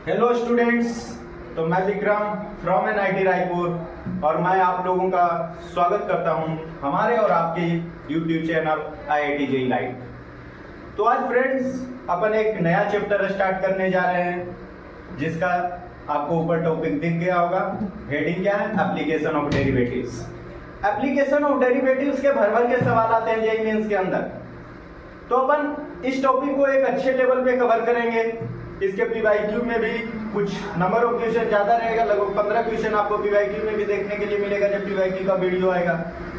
Hello students. तो मैं Vikram from NIT Raipur और मैं आप लोगों का स्वागत करता हूं हमारे और आपके YouTube channel IIT JEE live. तो आज फ्रेंड्स अपन एक नया चैप्टर स्टार्ट करने जा रहे हैं जिसका आपको ऊपर टॉपिक दिख गया होगा। हेडिंग क्या है? Application of derivatives. Application of derivatives के भर भर के सवाल आते हैं जेईई मेंस के अंदर। तो अपन इस टॉपिक को एक अच्छे लेवल पे कवर करेंगे। इसके पीवाईक्यू में भी कुछ नंबर ऑफ क्वेश्चन ज्यादा रहेगा, लगभग 15 क्वेश्चन आपको पीवाईक्यू में भी देखने के लिए मिलेगा जब पीवाईक्यू का वीडियो आएगा,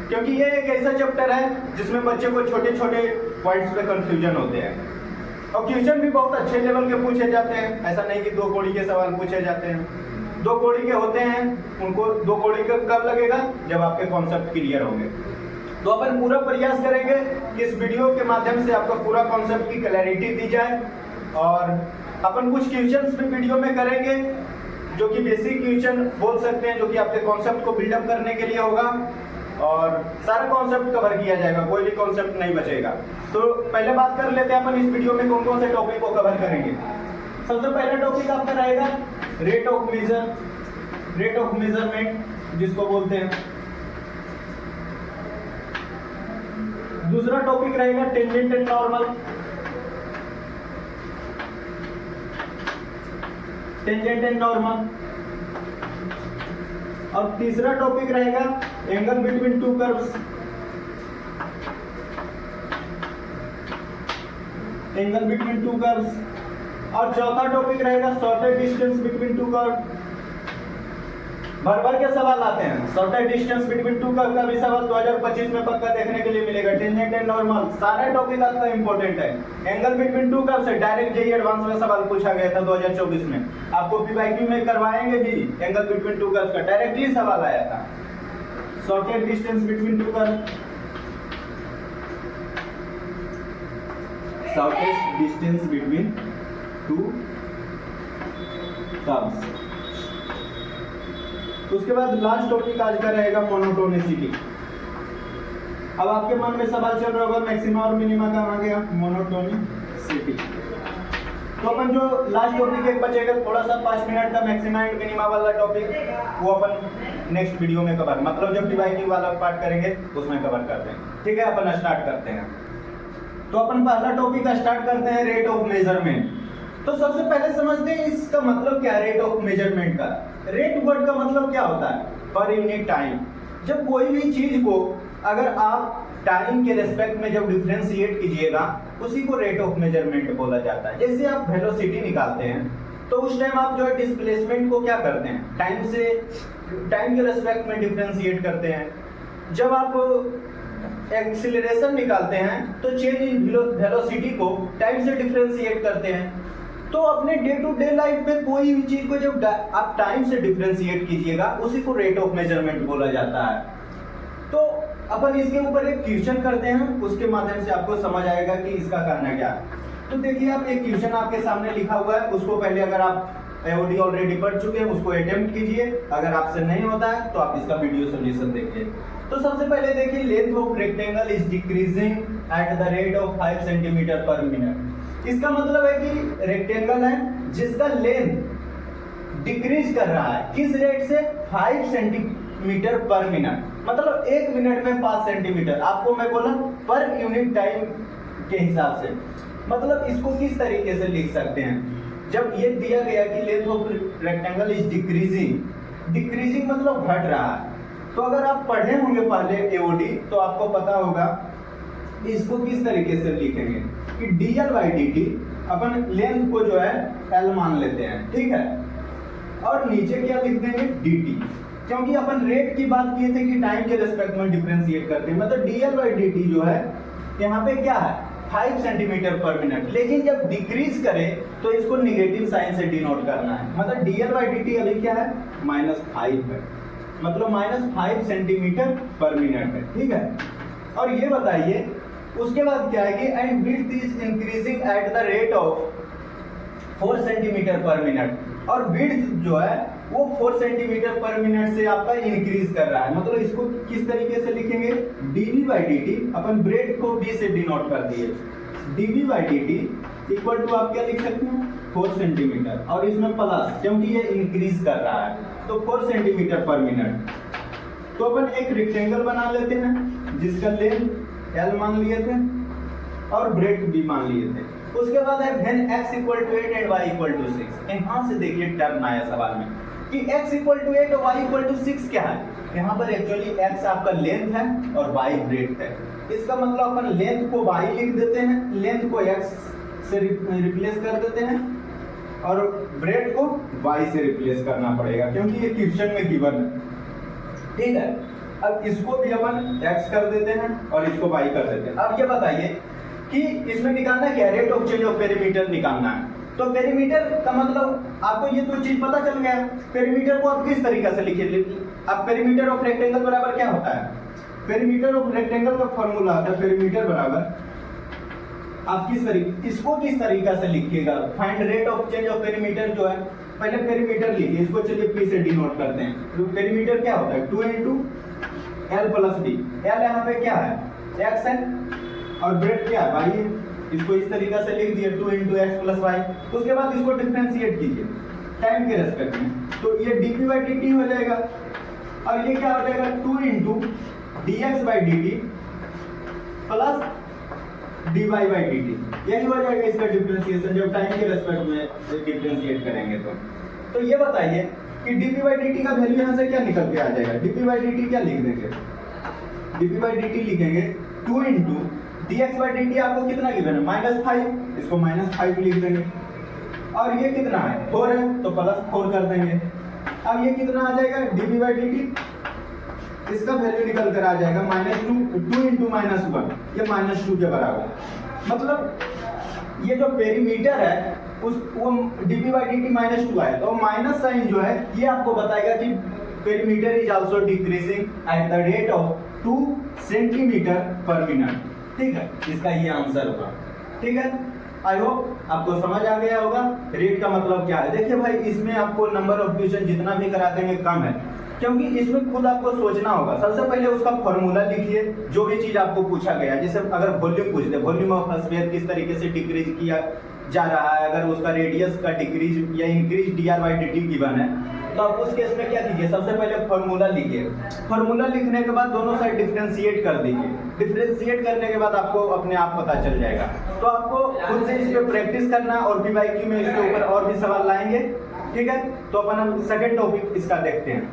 क्योंकि ये एक ऐसा चैप्टर है जिसमें बच्चे को छोटे छोटे पॉइंट्स पे कंफ्यूजन होते हैं और क्वेश्चन भी बहुत अच्छे लेवल के पूछे जाते हैं। ऐसा नहीं कि 2 कौड़ी के सवाल पूछे जाते हैं। 2 कौड़ी के होते हैं, उनको 2 कौड़ी का कब लगेगा? जब आपके कॉन्सेप्ट क्लियर होंगे। तो अपन पूरा प्रयास करेंगे कि इस वीडियो के माध्यम से आपको पूरा कॉन्सेप्ट की क्लैरिटी दी जाए और अपन कुछ क्वेश्चंस भी वीडियो में करेंगे जो कि बेसिक क्वेश्चन बोल सकते हैं, जो कि आपके कॉन्सेप्ट को बिल्डअप करने के लिए होगा और सारा कॉन्सेप्ट कवर किया जाएगा, कोई भी कॉन्सेप्ट नहीं बचेगा। तो पहले बात कर लेते हैं अपन इस वीडियो में कौन कौन से टॉपिक को कवर करेंगे। सबसे पहला टॉपिक आपका रहेगा रेट ऑफ मेजरमेंट जिसको बोलते हैं। दूसरा टॉपिक रहेगा tangent and normal. Tangent and normal. और तीसरा टॉपिक रहेगा angle between 2 curves. Angle between 2 curves. और चौथा टॉपिक रहेगा शॉर्टेस्ट डिस्टेंस बिटवीन 2 कर्व। भर भर के सवाल आते हैं। शॉर्टेस्ट डिस्टेंस बिटवीन 2 कर्व का भी सवाल 2025 में पक्का देखने के लिए मिलेगा। टेंजेंट एंड नॉर्मल सारा टॉपिक आपका इंपॉर्टेंट है। एंगल बिटवीन 2 कर्व से डायरेक्ट जेईई एडवांस में सवाल पूछा गया था 2024 में। आपको पीवाईक्यू में करवाएंगे भी, एंगल बिटवीन 2 कर्व का डायरेक्टली सवाल आया था। Shortest distance between 2 curve, shortest distance between 2 curves. उसके बाद लास्ट टॉपिक आज का रहेगा मोनोटोनिसिटी। अब आपके मन में सवाल चल रहा होगा मैक्सिमा और मिनिमा का आ गया मोनोटोनिसिटी। तो अपन जो लास्ट टॉपिक एक बचेगा थोड़ा सा 5 मिनट का मैक्सिमा एंड मिनिमा वाला टॉपिक, वो अपन नेक्स्ट वीडियो में कवर, मतलब जब पीवाईक्यू वाला पार्ट करेंगे उसमें कवर करते हैं। ठीक है, अपन स्टार्ट करते हैं। तो अपन पहला टॉपिक स्टार्ट करते हैं रेट ऑफ मेजरमेंट। तो सबसे पहले समझते हैं इसका मतलब क्या है रेट ऑफ मेजरमेंट का। रेट वर्ड का मतलब क्या होता है? Per unit time. जब कोई भी चीज को अगर आप टाइम के रेस्पेक्ट में जब डिफरेंशिएट कीजिएगा उसी को रेट ऑफ मेजरमेंट बोला जाता है। जैसे आप वेलोसिटी निकालते हैं तो उस टाइम आप जो है डिस्प्लेसमेंट को क्या करते हैं? टाइम के रेस्पेक्ट में डिफरेंशिएट करते हैं। जब आप एक्सीलरेशन निकालते हैं तो चेंज इन वेलोसिटी को टाइम से डिफरेंशिएट करते हैं। तो अपने डे टू डे लाइफ में कोई भी चीज को जब आप टाइम से डिफरेंशिएट कीजिएगा उसी को रेट ऑफ मेजरमेंट बोला जाता है। तो अपन इसके ऊपर एक क्वेश्चन करते हैं, उसके माध्यम से आपको समझ आएगा कि इसका कहना क्या है। तो देखिए, आप एक क्वेश्चन आपके सामने लिखा हुआ है, उसको पहले अगर आप एओडी ऑलरेडी पढ़ चुके हैं उसको अटेम्प्ट कीजिए। अगर आपसे नहीं होता है तो आप इसका वीडियो सॉल्यूशन देखिए। तो सबसे पहले देखिए, length of rectangle is decreasing at the rate of 5 centimetre पर मिनट। इसका मतलब है कि रेक्टेंगल है जिसका लेंथ डिक्रीज कर रहा है, किस रेट से? 5 सेंटीमीटर पर मिनट। मतलब 1 मिनट में 5 सेंटीमीटर। आपको मैं बोला पर यूनिट टाइम के हिसाब से। मतलब इसको किस तरीके से लिख सकते हैं? जब ये दिया गया कि length of rectangle is decreasing मतलब घट रहा है। तो अगर आप पढ़े होंगे पहले एओडी तो आपको पता होगा इसको किस तरीके से लिखेंगे कि dl by dt upon length को जो है l मान लेते हैं। ठीक है, और नीचे क्या लिख देंगे? dt, क्योंकि अपन रेट की बात किए थे कि टाइम के रेस्पेक्ट में डिफरेंशिएट करते हैं। मतलब dl बाई dt जो है यहाँ पे क्या है? 5 सेंटीमीटर पर मिनट। लेकिन जब डिक्रीज करे तो इसको निगेटिव साइन से डिनोट करना है। मतलब dl बाई dt अभी क्या है? -5 है। मतलब -5 सेंटीमीटर पर मिनट है। ठीक है, और ये बताइए उसके बाद क्या है कि and width is increasing at the rate of 4 centimetre पर मिनट। और विड्थ जो है वो 4 सेंटीमीटर पर मिनट से आपका इंक्रीज कर रहा है। मतलब इसको किस तरीके से लिखेंगे? dv बाई dt, अपन ब्रेथ को d से डिनोट कर दिए। dv by dt equal to आप क्या लिख सकते हैं? 4 सेंटीमीटर, और इसमें प्लस क्योंकि ये इंक्रीज कर रहा है तो 4 सेंटीमीटर पर मिनट। तो अपन एक रेक्टेंगल बना लेते हैं जिसका लेंथ L मान लिए थे और ब्रेड्थ B मान लिए थे। उसके बाद है when x = 8 and y = 6। यहाँ से देखिए टर्म आया सवाल में कि x = 8 और y = 6 क्या है। यहाँ पर एक्चुअली x आपका लेंथ है और y ब्रेड्थ है। इसका मतलब अपन लेंथ को y लिख देते हैं, लेंथ को x से रिप्लेस कर देते हैं और ब्रेड्थ को y से रिप्लेस करना पड़ेगा क्योंकि ये क्वेश्चन में गिवन है। ठीक है, अब इसको भी अपन x कर देते हैं और इसको y कर देते हैं। अब ये बताइए कि इसमें निकालना क्या, rate of change of perimeter निकालना है। तो पेरीमीटर का मतलब आपको ये तो चीज पता चल गया। पेरीमीटर को आप किस तरीके से लिखिए, अब पेरीमीटर ऑफ रेक्टेंगल बराबर क्या होता है, पेरीमीटर ऑफ रेक्टेंगल का फॉर्मूला आता है पेरीमीटर बराबर, आप इसको किस तरीके से लिखिएगा, find rate of change of perimeter जो है, पहले पेरीमीटर लिखिए, इसको चलिए P से डिनोट करते हैं। तो पेरीमीटर क्या होता है 2 × L + D। L यहाँ पे क्या है x है और ब्रेड्थ क्या है y है। इसको इस तरीके से लिख दिए 2 × x + y। उसके बाद इसको डिफरेंशिएट कीजिए टाइम के रेस्पेक्ट में, तो ये dp/dt हो जाएगा और ये क्या हो जाएगा 2 × dx/dt प्लस dy/dt। यही हो जाएगा इसका डिफरेंशिएशन जब टाइम के रेस्पेक्ट में डिफरेंशिएट करेंगे। तो ये बताइए कि dp/dt का वैल्यू यहाँ से क्या निकल के आ जाएगा, dp/dt क्या लिख देंगे, dp/dt लिखेंगे 2 × dx/dt आपको कितना गिवन है -5, इसको -5 लिख देंगे और ये कितना है 4 है तो +4 कर देंगे। अब ये कितना आ जाएगा dp/dt, इसका वैल्यू निकल कर आ जाएगा -2 × -1, ये -2 के बराबर। मतलब ये जो पेरीमीटर है उस वो dp/dt -2 आया तो माइनस साइन जो है ये आपको बताएगा कि perimeter is also decreasing at the rate of 2 centimetre पर मिनट। ठीक है, इसका ये आंसर होगा। ठीक है, आई होप आपको समझ आ गया होगा रेट का मतलब क्या है। देखिए भाई इसमें आपको नंबर ऑफ क्वेश्चन जितना भी करा देंगे कम है क्योंकि इसमें खुद आपको सोचना होगा। सबसे पहले उसका फॉर्मूला लिखिए, जो भी चीज आपको पूछा गया, जैसे अगर वॉल्यूम पूछते, वॉल्यूम ऑफ स्फीयर किस तरीके से डिक्रीज किया जा रहा है, अगर उसका रेडियस का डिक्रीज या इंक्रीज dr/dt गिवन है तो आप उस केस में क्या कीजिए, सबसे पहले फॉर्मूला लिखिए। फॉर्मूला लिखने के बाद दोनों साइड डिफरेंशिएट कर दीजिए। डिफरेंशिएट करने के बाद आपको अपने आप पता चल जाएगा। तो आपको खुद से इस पे प्रैक्टिस करना और PYQ में इसके ऊपर और भी सवाल लाएंगे। ठीक है, तो अपन हम सेकंड टॉपिक इसका देखते हैं।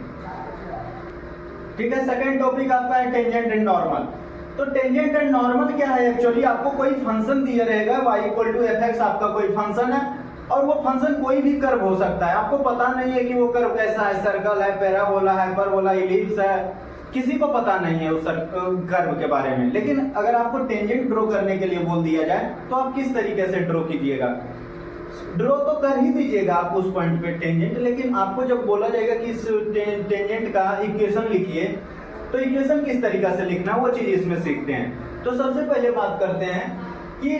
ठीक है, सेकंड टॉपिक आपका है टेंजेंट एंड नॉर्मल। तो टेंजेंट एंड नॉर्मल क्या है, एक्चुअली आपको कोई फंक्शन दिया रहेगा y = fx, आपका कोई फंक्शन है और वो फंक्शन कोई भी कर्व हो सकता है। आपको पता नहीं है कि वो कर्व कैसा है, सर्कल है, पैराबोला है, हाइपरबोला, इलिप्स है, किसी को पता नहीं है उस कर्व के बारे में। लेकिन अगर आपको टेंजेंट ड्रॉ करने के लिए बोल दिया जाए तो आप किस तरीके से ड्रॉ कीजिएगा, ड्रॉ तो कर ही दीजिएगा आप उस पॉइंट पे टेंजेंट, लेकिन आपको जब बोला जाएगा कि इस टेंजेंट का इक्वेशन लिखिए तो इक्वेशन किस तरीके से लिखना वो चीज इसमें सीखते हैं। तो सबसे पहले बात करते हैं कि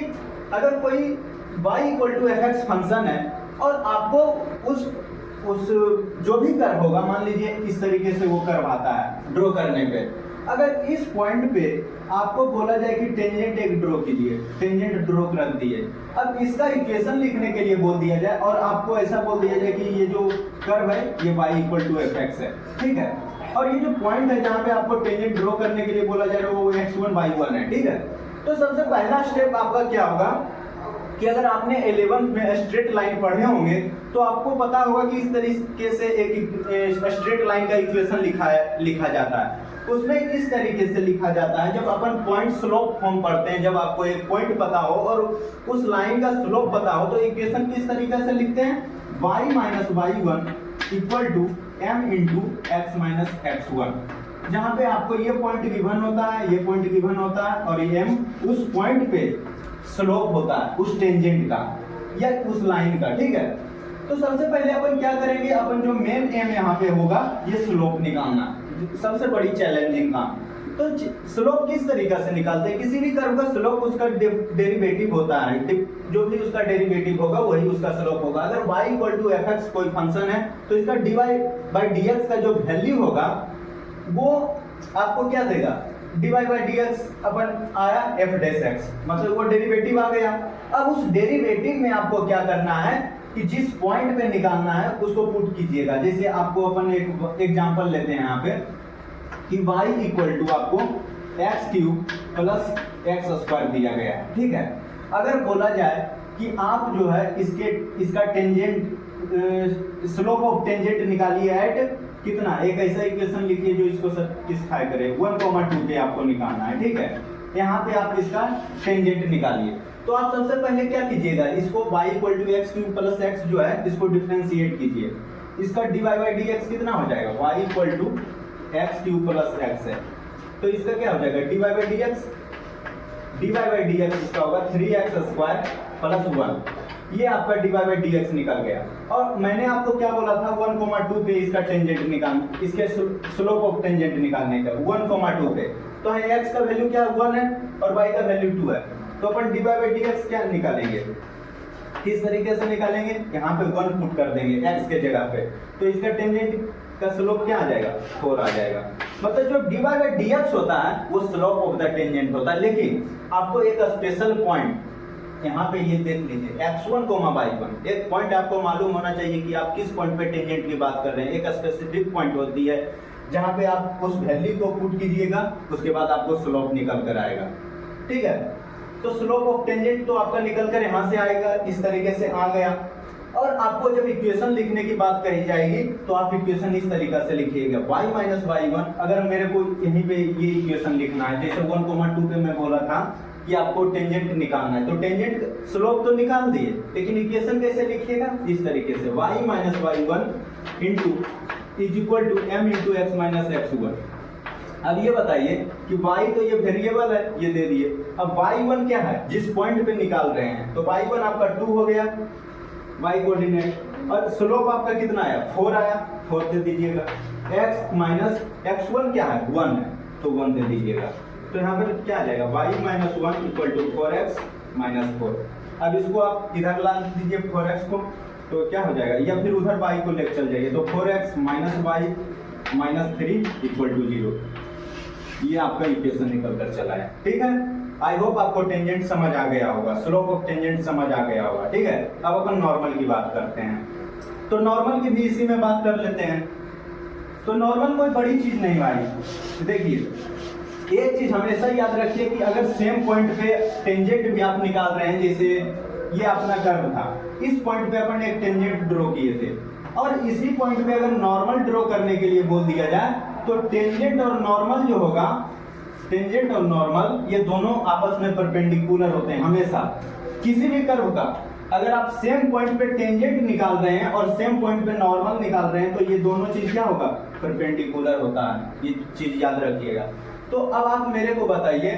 अगर कोई y = fx फंक्शन है और आपको उस जो भी कर्व होगा, मान लीजिए इस तरीके से वो कर्व आता है ड्रॉ करने पे, अगर इस पॉइंट पे आपको बोला जाए कि टेंजेंट एक ड्रॉ कीजिए, टेंजेंट ड्रॉ कर दिए, अब इसका इक्वेशन लिखने के लिए बोल दिया जाए और आपको ऐसा बोल दिया जाए कि ये जो कर्व है ये y = fx है। ठीक है, और ये जो पॉइंट है जहाँ पे आपको टेंजेंट ड्रॉ करने के लिए बोला जा रहा है वो x1 y1 है। ठीक है, तो सबसे पहला स्टेप आपका क्या होगा कि अगर आपने 11th में स्ट्रेट लाइन पढ़े होंगे तो आपको पता होगा कि इस तरीके से एक स्ट्रेट लाइन का इक्वेशन लिखा जाता है। उसमें इस तरीके से लिखा जाता है, जब अपन पॉइंट स्लोप फॉर्म पढ़ते हैं, जब आपको एक पॉइंट पता हो और उस लाइन का स्लोप पता हो तो इक्वेशन किस तरीके से लिखते हैं, y - y1 = m × x - x1। जहाँ पे आपको ये पॉइंट गिवन होता है, ये पॉइंट गिवन होता है और ये m उस पॉइंट पे स्लोप होता है उस टेंजेंट का या उस लाइन का। ठीक है, तो सबसे पहले अपन क्या करेंगे, अपन जो मेन एम यहाँ पे होगा ये स्लोप निकालना, सबसे बड़ी चैलेंजिंग काम। तो स्लोप किस तरीके से निकालते हैं, किसी भी कर्व का स्लोप उसका डेरिवेटिव होता है, जो भी उसका डेरिवेटिव होगा वही उसका स्लोप होगा। अगर y = fx कोई फंक्शन है तो इसका dy/dx का जो वैल्यू होगा वो आपको क्या देगा, dy/dx अपन आया f'(x), मतलब वो डेरिवेटिव आ गया। अब उस डेरिवेटिव में आपको क्या करना है, कि जिस पॉइंट पे निकालना है उसको पुट कीजिएगा। जैसे आपको अपन एक एग्जांपल लेते हैं यहाँ पे कि y इक्वल टू आपको x cube plus x square दिया गया है, ठीक है। अगर बोला जाए कि आप जो है इसका टेंजेंट स्लोप ऑफ टेंजेंट निकालिए एट कितना, एक ऐसा इक्वेशन लिखिए जो इसको सैटिस्फाई करे, 1,2 पे आपको निकालना है, ठीक है। यहाँ पे आप इसका टेंजेंट निकालिए। तो आप सबसे पहले क्या कीजिएगा, इसको y equal to x cube plus x जो है इसको डिफरेंशिएट कीजिए। इसका dy बाई डी एक्स कितना हो जाएगा, y equal to x cube plus x है, तो इसका क्या हो जाएगा dy बाई डी एक्स इसका होगा 3x स्क्वायर प्लस 1, ये आपका dy बाई डी एक्स निकल गया। और मैंने आपको क्या बोला था 1,2 पे इसका टेंजेंट निकालना, इसके स्लोप ऑफ टेंजेंट निकालने का 1,2 पे, तो है x का वैल्यू क्या 1 है और y का वैल्यू 2 है, तो अपन dy बाई डी एक्स क्या निकालेंगे, किस तरीके से निकालेंगे, यहाँ पे 1 पुट कर देंगे x के जगह पे, तो इसका टेंजेंट का स्लोप क्या आ जाएगा 4 आ जाएगा। मतलब जो dy बाई डी एक्स होता है वो स्लोप ऑफ द टेंजेंट होता है, लेकिन आपको एक स्पेशल पॉइंट यहाँ पे ये देख लीजिए x1 y1, एक पॉइंट आपको मालूम होना चाहिए कि आप किस पॉइंट पे टेंजेंट की बात कर रहे हैं। एक स्पेसिफिक पॉइंट होती है जहाँ पे आप उस वैल्यू को पुट कीजिएगा, उसके बाद आपको स्लोप निकल कर आएगा, ठीक है। तो स्लोप ऑफ टेंजेंट तो आपका निकल कर यहाँ से आएगा, इस तरीके से आ गया। और आपको जब इक्वेशन लिखने की बात कही जाएगी तो आप इक्वेशन इस तरीके से लिखिएगा y माइनस y1। अगर मेरे को यहीं पे ये इक्वेशन लिखना है, जैसे 1,2 पे मैं बोला था कि आपको टेंजेंट निकालना है, तो टेंजेंट स्लोप तो निकाल दिए, लेकिन इक्वेशन कैसे लिखिएगा, इस तरीके से y minus y1 into is equal to m into x minus x1। अब ये बताइए कि y तो ये वेरिएबल है, ये दे दिए। अब y1 क्या है, जिस पॉइंट पे निकाल रहे हैं, तो y1 आपका 2 हो गया y कोऑर्डिनेट, और स्लोप आपका कितना आया 4 आया, 4 दे दीजिएगा। x माइनस x1 क्या है 1 है, तो 1 दे दीजिएगा। तो यहाँ पर क्या आ जाएगा y minus 1 equal to 4x minus 4। अब इसको आप इधर ला दीजिए 4x को, तो क्या हो जाएगा, या फिर उधर y को लेकर चल जाइए, तो 4x minus y minus 3 equal to 0। ये आपका इक्वेशन निकल कर चला है, ठीक है। आई होप आपको टेंजेंट समझ आ गया होगा, स्लोप ऑफ टेंजेंट समझ आ गया होगा, ठीक है। अब अपन नॉर्मल की बात करते हैं, तो नॉर्मल की भी इसी में बात कर लेते हैं। तो नॉर्मल कोई बड़ी चीज नहीं भाई, देखिए एक चीज हमेशा याद रखिए कि अगर सेम पॉइंट पे टेंजेंट भी आप निकाल रहे हैं, जैसे ये अपना कर्व था, इस पॉइंट पे अपन एक टेंजेंट ड्रॉ किए थे, और इसी पॉइंट पे अगर नॉर्मल ड्रॉ करने के लिए बोल दिया जाए तो टेंजेंट और नॉर्मल जो होगा, टेंजेंट और नॉर्मल ये दोनों आपस में परपेंडिकुलर होते हैं हमेशा। किसी भी कर्व का अगर आप सेम पॉइंट पे टेंजेंट निकाल रहे हैं और सेम पॉइंट पे नॉर्मल निकाल रहे हैं, तो ये दोनों चीज क्या होगा, परपेंडिकुलर होता है, ये चीज याद रखिएगा। तो अब आप मेरे को बताइए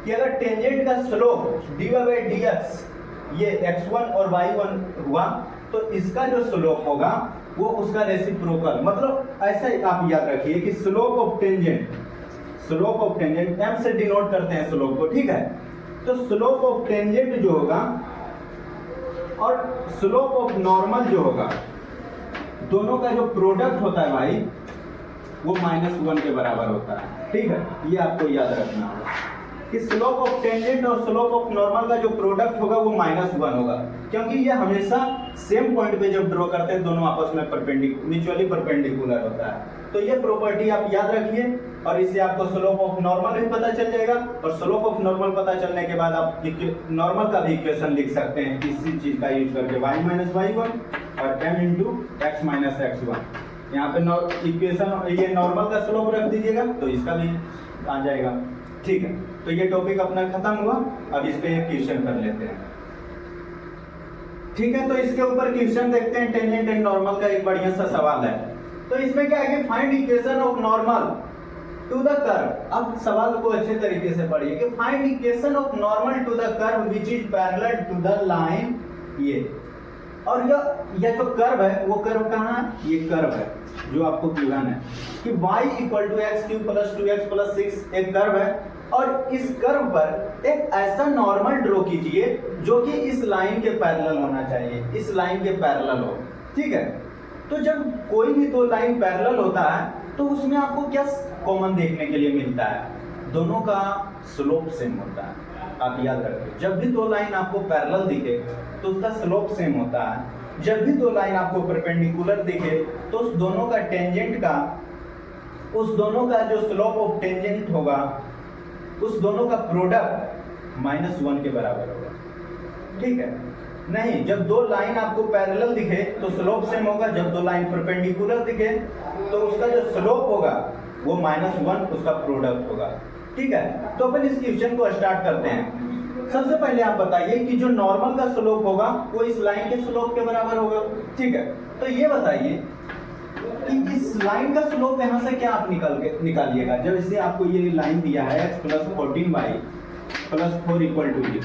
कि अगर टेंजेंट का slope dy by D x ये x1 और y1 हुआ, तो इसका जो स्लोप होगा वो उसका रेसिप्रोकल, मतलब ऐसा आप याद रखिए कि स्लोप ऑफ टेंजेंट m से डिनोट करते हैं स्लोप को, ठीक है। तो स्लोप ऑफ टेंजेंट जो होगा और स्लोप ऑफ नॉर्मल जो होगा, दोनों का जो प्रोडक्ट होता है भाई वो -1 के बराबर होता है, ठीक है। ये आपको याद रखना होगा कि स्लोप ऑफ टेंजेंट और स्लोप ऑफ नॉर्मल का जो प्रोडक्ट होगा वो -1 होगा, क्योंकि ये हमेशा सेम पॉइंट पे जब ड्रॉ करते हैं दोनों आपस में म्यूचुअली परपेंडिकुलर होता है। तो ये प्रॉपर्टी आप याद रखिए, और इससे आपको स्लोप ऑफ नॉर्मल भी पता चल जाएगा, और स्लोप ऑफ नॉर्मल पता चलने के बाद आप नॉर्मल का भी इक्वेशन लिख सकते हैं इसी चीज का यूज करके, y माइनस y1 और m into x minus x1। यहाँ पे इक्वेशन ये नॉर्मल का स्लोप रख दीजिएगा तो इसका भी आ जाएगा, ठीक है। तो ये टॉपिक अपना खत्म हुआ, अब इस पे एक क्वेश्चन कर लेते हैं, ठीक है। तो इसके ऊपर क्वेश्चन देखते हैं, टेंजेंट एंड नॉर्मल का एक बढ़िया सा सवाल है। तो इसमें क्या है कि find equation of normal to the curve. अब सवाल को अच्छे तरीके से पढ़िए कि find equation of normal to the curve which is parallel to the line, ये और ये जो कर्व है वो कर्व कहाँ है, ये कर्व है जो आपको गिवन है कि y equal to x cube plus 2x plus 6 एक कर्व है, और इस कर्व पर एक ऐसा नॉर्मल ड्रॉ कीजिए जो कि इस लाइन के पैरेलल होना चाहिए, इस लाइन के पैरेलल हो, ठीक है। तो जब कोई भी दो लाइन पैरेलल होता है तो उसमें आपको क्या कॉमन देखने के लिए मिलता है, दोनों का स्लोप सेम होता है। आप याद रखिए, जब भी दो लाइन आपको पैरेलल दिखे तो उसका स्लोप सेम होता है। जब भी दो लाइन आपको परपेंडिकुलर दिखे तो उस दोनों का टेंजेंट का, उस दोनों का जो स्लोप ऑफ टेंजेंट होगा, उस दोनों का प्रोडक्ट -1 के बराबर होगा। ठीक है, नहीं, जब दो लाइन आपको पैरेलल दिखे तो स्लोप सेम होगा, जब दो लाइन परपेंडिकुलर दिखे तो उसका जो स्लोप होगा वो -1 उसका प्रोडक्ट होगा। ठीक है, तो अपन इस क्वेश्चन को स्टार्ट करते हैं। सबसे पहले आप बताइए कि जो नॉर्मल का स्लोप होगा वो इस लाइन के स्लोप के बराबर होगा। ठीक है, तो ये बताइए कि इस लाइन का स्लोप यहाँ से क्या आप निकालिएगा। जब इसे आपको ये लाइन दिया है x + 14y + 4 = 0,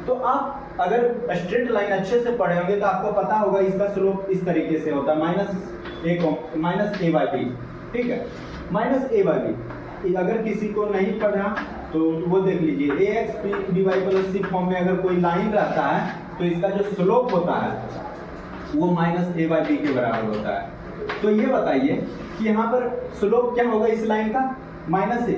तो आप अगर स्ट्रेट लाइन अच्छे से पढ़े होंगे तो आपको पता होगा इसका स्लोप इस तरीके से होता है -a/b। ठीक है, -a/b। अगर किसी को नहीं पढ़ा तो वो देख लीजिए, ax by + c फॉर्म में अगर कोई लाइन रहता है तो इसका जो स्लोप होता है वो -a/b के बराबर होता है। तो ये बताइए कि यहाँ पर स्लोप क्या होगा इस लाइन का, -a,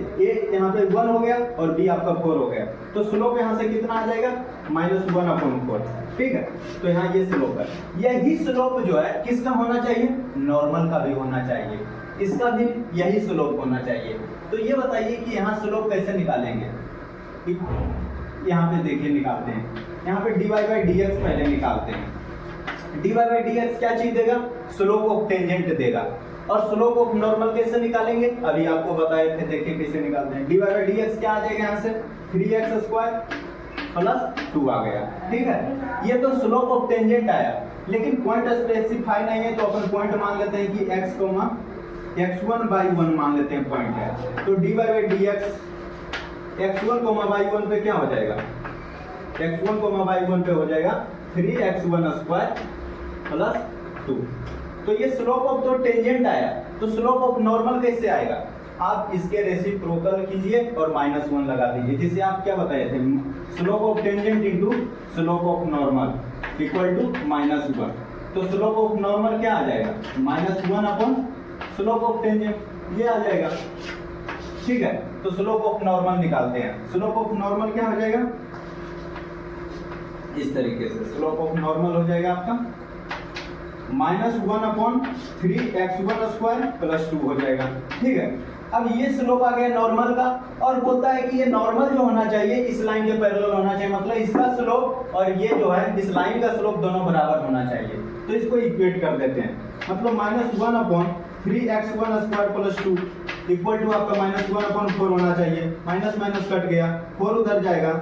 यहाँ पे 1 हो गया और b आपका 4 हो गया, तो स्लोप यहाँ से कितना आ जाएगा, -1/4। ठीक है, तो यहाँ ये स्लोप है। यही स्लोप जो है किसका होना चाहिए, नॉर्मल का भी होना चाहिए, इसका भी यही स्लोप होना चाहिए। तो ये बताइए कि यहाँ स्लोप कैसे निकालेंगे। यहाँ पे देखिए निकालते हैं, यहाँ पे dy/dx पहले निकालते हैं। dy/dx क्या चीज देगा, स्लोप ऑफ टेंजेंट देगा। और स्लोप ऑफ नॉर्मल कैसे निकालेंगे, अभी आपको बताए थे, देखिए कैसे निकालते हैं। dy/dx क्या आ जाएगा यहाँ से, 3x² + 2 आ गया। ठीक है, ये तो स्लोप ऑफ टेंजेंट आया, लेकिन पॉइंट स्पेसिफाई नहीं है तो अपन पॉइंट मान लेते हैं कि x1/1 मान लेते हैं पॉइंट है। तो dy/dx x1/y1 पे क्या हो जाएगा, x1/y1 पे हो जाएगा 3x1² + 2। तो ये स्लोप ऑफ तो टेंजेंट आया, तो स्लोप ऑफ नॉर्मल कैसे आएगा, आप इसके रेसिप्रोकल कीजिए और -1 लगा दीजिए, जिसे आप क्या बताए थे, slope of tangent into slope of normal = -1। तो स्लोप ऑफ नॉर्मल क्या आ जाएगा, -1 स्लोप ऑफ टेंजेंट, ये आ जाएगा। ठीक है, तो स्लोप ऑफ नॉर्मल निकालते हैं। स्लोप ऑफ नॉर्मल क्या हो जाएगा, इस तरीके से स्लोप ऑफ नॉर्मल हो जाएगा आपका -1/3x1² + 2 हो जाएगा। ठीक है, अब ये स्लोप आ गया नॉर्मल का, और बोलता है कि ये नॉर्मल जो होना चाहिए इस लाइन के पैरेलल होना चाहिए, मतलब इसका स्लोप और ये जो है इस लाइन का स्लोप दोनों बराबर होना चाहिए। तो इसको इक्वेट कर देते हैं, मतलब -1/3x1² + 2 = आपका -1/4 होना चाहिए। माइनस कट गया, 4 उधर जाएगा,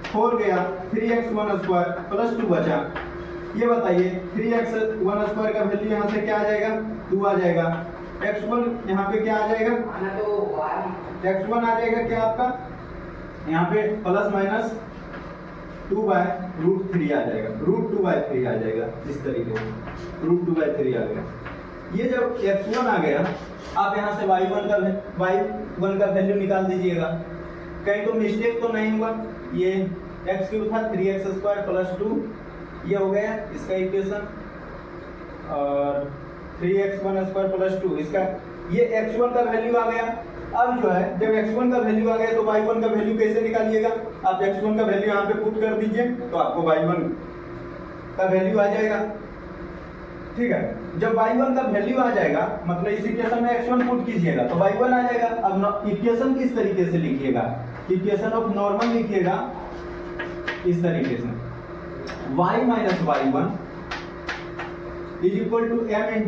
4 गया, 3x1² + 2 बचा। ये बताइए 3x1² का वैल्यू यहाँ से क्या आ जाएगा, 2 आ जाएगा। x1 यहाँ पे क्या आ जाएगा, x1 आ जाएगा क्या आपका यहाँ पे ±2/√3 आ जाएगा, √2/3 आ जाएगा, इस तरीके से √2/3 आ गया। ये जब x1 आ गया, आप यहाँ से y1 का वैल्यू निकाल दीजिएगा, कहीं तो मिस्टेक तो नहीं हुआ। ये x³ था, 3x² + 2, ये हो गया इसका इक्वेशन, और 3x1² + 2 इसका, ये x1 का वैल्यू आ गया। अब जो है जब x1 का वैल्यू आ गया तो y1 का वैल्यू कैसे निकालिएगा, आप x1 का वैल्यू यहाँ पे पुट कर दीजिए तो आपको y1 का वैल्यू आ जाएगा। ठीक है, जब y1 का वैल्यू आ जाएगा, मतलब इस इक्वेशन में x1 पुट कीजिएगा तो y1 आ जाएगा। अब इक्वेशन किस तरीके से लिखिएगा, इक्वेशन ऑफ नॉर्मल लिखिएगा इस तरीके से, y - y1 = m ×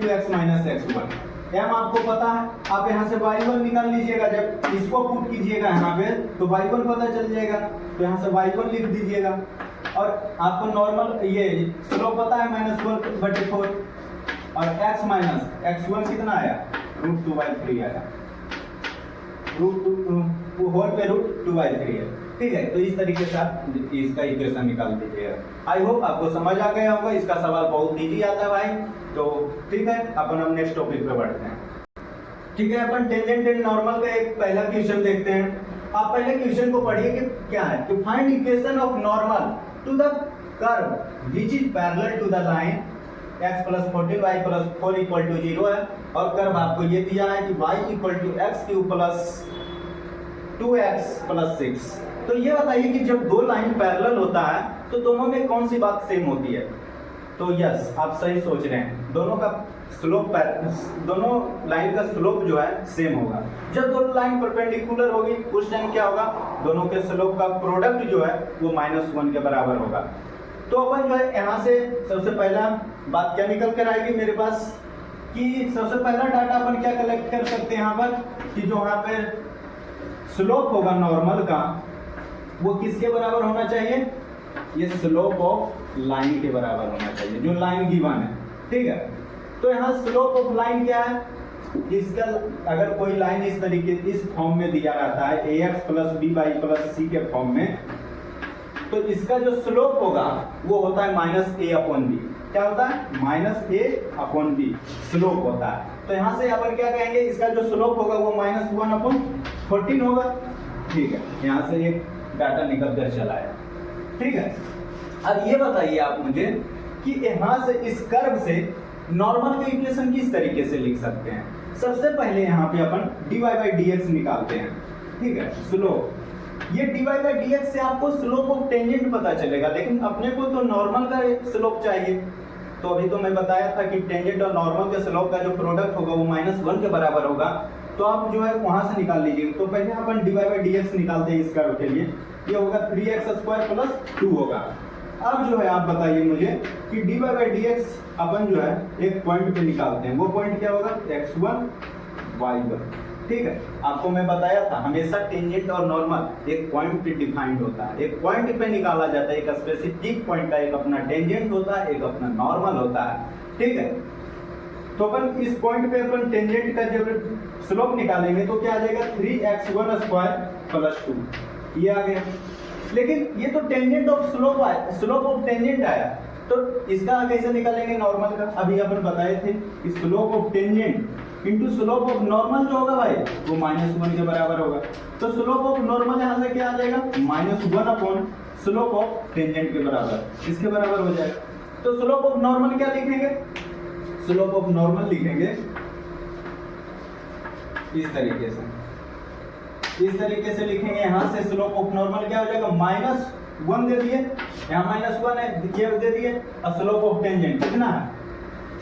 x - x1। m आपको पता है, आप यहाँ से y1 निकाल लीजिएगा, जब इसको पुट कीजिएगा यहाँ पे तो y1 पता चल जाएगा, तो यहाँ से y1 लिख दीजिएगा। और आपको नॉर्मल ये स्लोप पता है -1/4, और x1 कितना आया, √2/3 आया, √2/3 है। ठीक है, तो इस तरीके से आप इसका इक्वेशन निकाल दीजिएगा। आई होप आपको समझ आ गया होगा, इसका सवाल बहुत इजी आता है भाई। तो ठीक है, अपन हम नेक्स्ट टॉपिक पे बढ़ते हैं। ठीक है, अपन टेंजेंट एंड नॉर्मल का एक पहला क्वेश्चन देखते हैं। आप पहले क्वेश्चन को पढ़िए कि क्या है, to find equation of normal to the curve which is parallel to the line x + 14y + 4 = 0 है, और कर्व आपको ये दिया है कि y = x³ + 2x + 6। तो ये बताइए कि जब दो लाइन पैरेलल होता है तो दोनों में कौन सी बात सेम होती है। तो यस, आप सही सोच रहे हैं, दोनों का स्लोप, दोनों लाइन का स्लोप जो है सेम होगा। जब दोनों लाइन परपेंडिकुलर होगी उस टाइम क्या होगा, दोनों के स्लोप का प्रोडक्ट जो है वो -1 के बराबर होगा। तो अपन जो है यहाँ से सबसे पहला बात क्या निकल कर आएगी मेरे पास, कि सबसे पहला डाटा अपन क्या कलेक्ट कर सकते हैं यहाँ पर, कि जो यहाँ पे स्लोप होगा नॉर्मल का वो किसके बराबर होना चाहिए, ये स्लोप ऑफ लाइन के बराबर होना चाहिए, जो लाइन गिवन है। ठीक है, तो यहाँ स्लोप ऑफ लाइन क्या है, इसका अगर कोई लाइन इस तरीके इस फॉर्म में दिया रहता है ax + b y + c के फॉर्म में, तो इसका जो स्लोप होगा वो होता है -a/b। क्या होता है, -a/b स्लोप होता है। तो यहाँ से अपन क्या कहेंगे, इसका जो स्लोप होगा वो -1/14 होगा। ठीक है, यहाँ से एक डाटा निकल कर चला है। ठीक है, अब ये बताइए आप मुझे कि यहाँ से इस कर्व से नॉर्मल का इक्वेशन किस तरीके से लिख सकते हैं। सबसे पहले यहाँ पे अपन dy/dx निकालते हैं। ठीक है, स्लोप, ये dy/dx से आपको स्लोप ऑफ टेंजेंट पता चलेगा, लेकिन अपने को तो नॉर्मल का स्लोप चाहिए। तो अभी तो मैं बताया था कि टेंजेंट और नॉर्मल के स्लोप का जो प्रोडक्ट होगा वो -1 के बराबर होगा। तो आप जो है वहां से निकाल लीजिए। तो पहले अपन dy/dx निकालते हैं इस कर्व के लिए, ये होगा 3x² + 2 होगा। अब जो है आप बताइए मुझे कि dy/dx अपन जो है एक पॉइंट पे निकालते हैं, वो पॉइंट क्या होगा, x1 y1। ठीक है, आपको मैं बताया था हमेशा टेंजेंट और नॉर्मल एक पॉइंट पे डिफाइंड होता है, एक पॉइंट पे निकाला जाता है, एक स्पेसिफिक पॉइंट का एक अपना टेंजेंट होता है, एक अपना नॉर्मल होता है। ठीक है, तो अपन इस पॉइंट पे अपन टेंजेंट का जब स्लोप निकालेंगे तो क्या आ जाएगा, 3x1² + 2, ये आ गया। लेकिन ये तो टेंजेंट ऑफ स्लोप आया, स्लोप ऑफ टेंजेंट आया, तो इसका कैसे निकालेंगे नॉर्मल का। अभी अपन बताए थे कि slope of tangent into slope of normal जो होगा भाई वो -1 के बराबर होगा। तो स्लोप ऑफ नॉर्मल यहाँ से क्या आ जाएगा, -1/ स्लोप ऑफ टेंजेंट के बराबर, इसके बराबर हो जाएगा। तो स्लोप ऑफ नॉर्मल क्या लिखेंगे, स्लोप ऑफ नॉर्मल लिखेंगे इस तरीके से लिखेंगे। यहाँ से स्लोप ऑफ नॉर्मल क्या हो जाएगा, -1 दे दिए, यहाँ -1 है ये दे दिए, और स्लोप ऑफ टेंजेंट कितना है,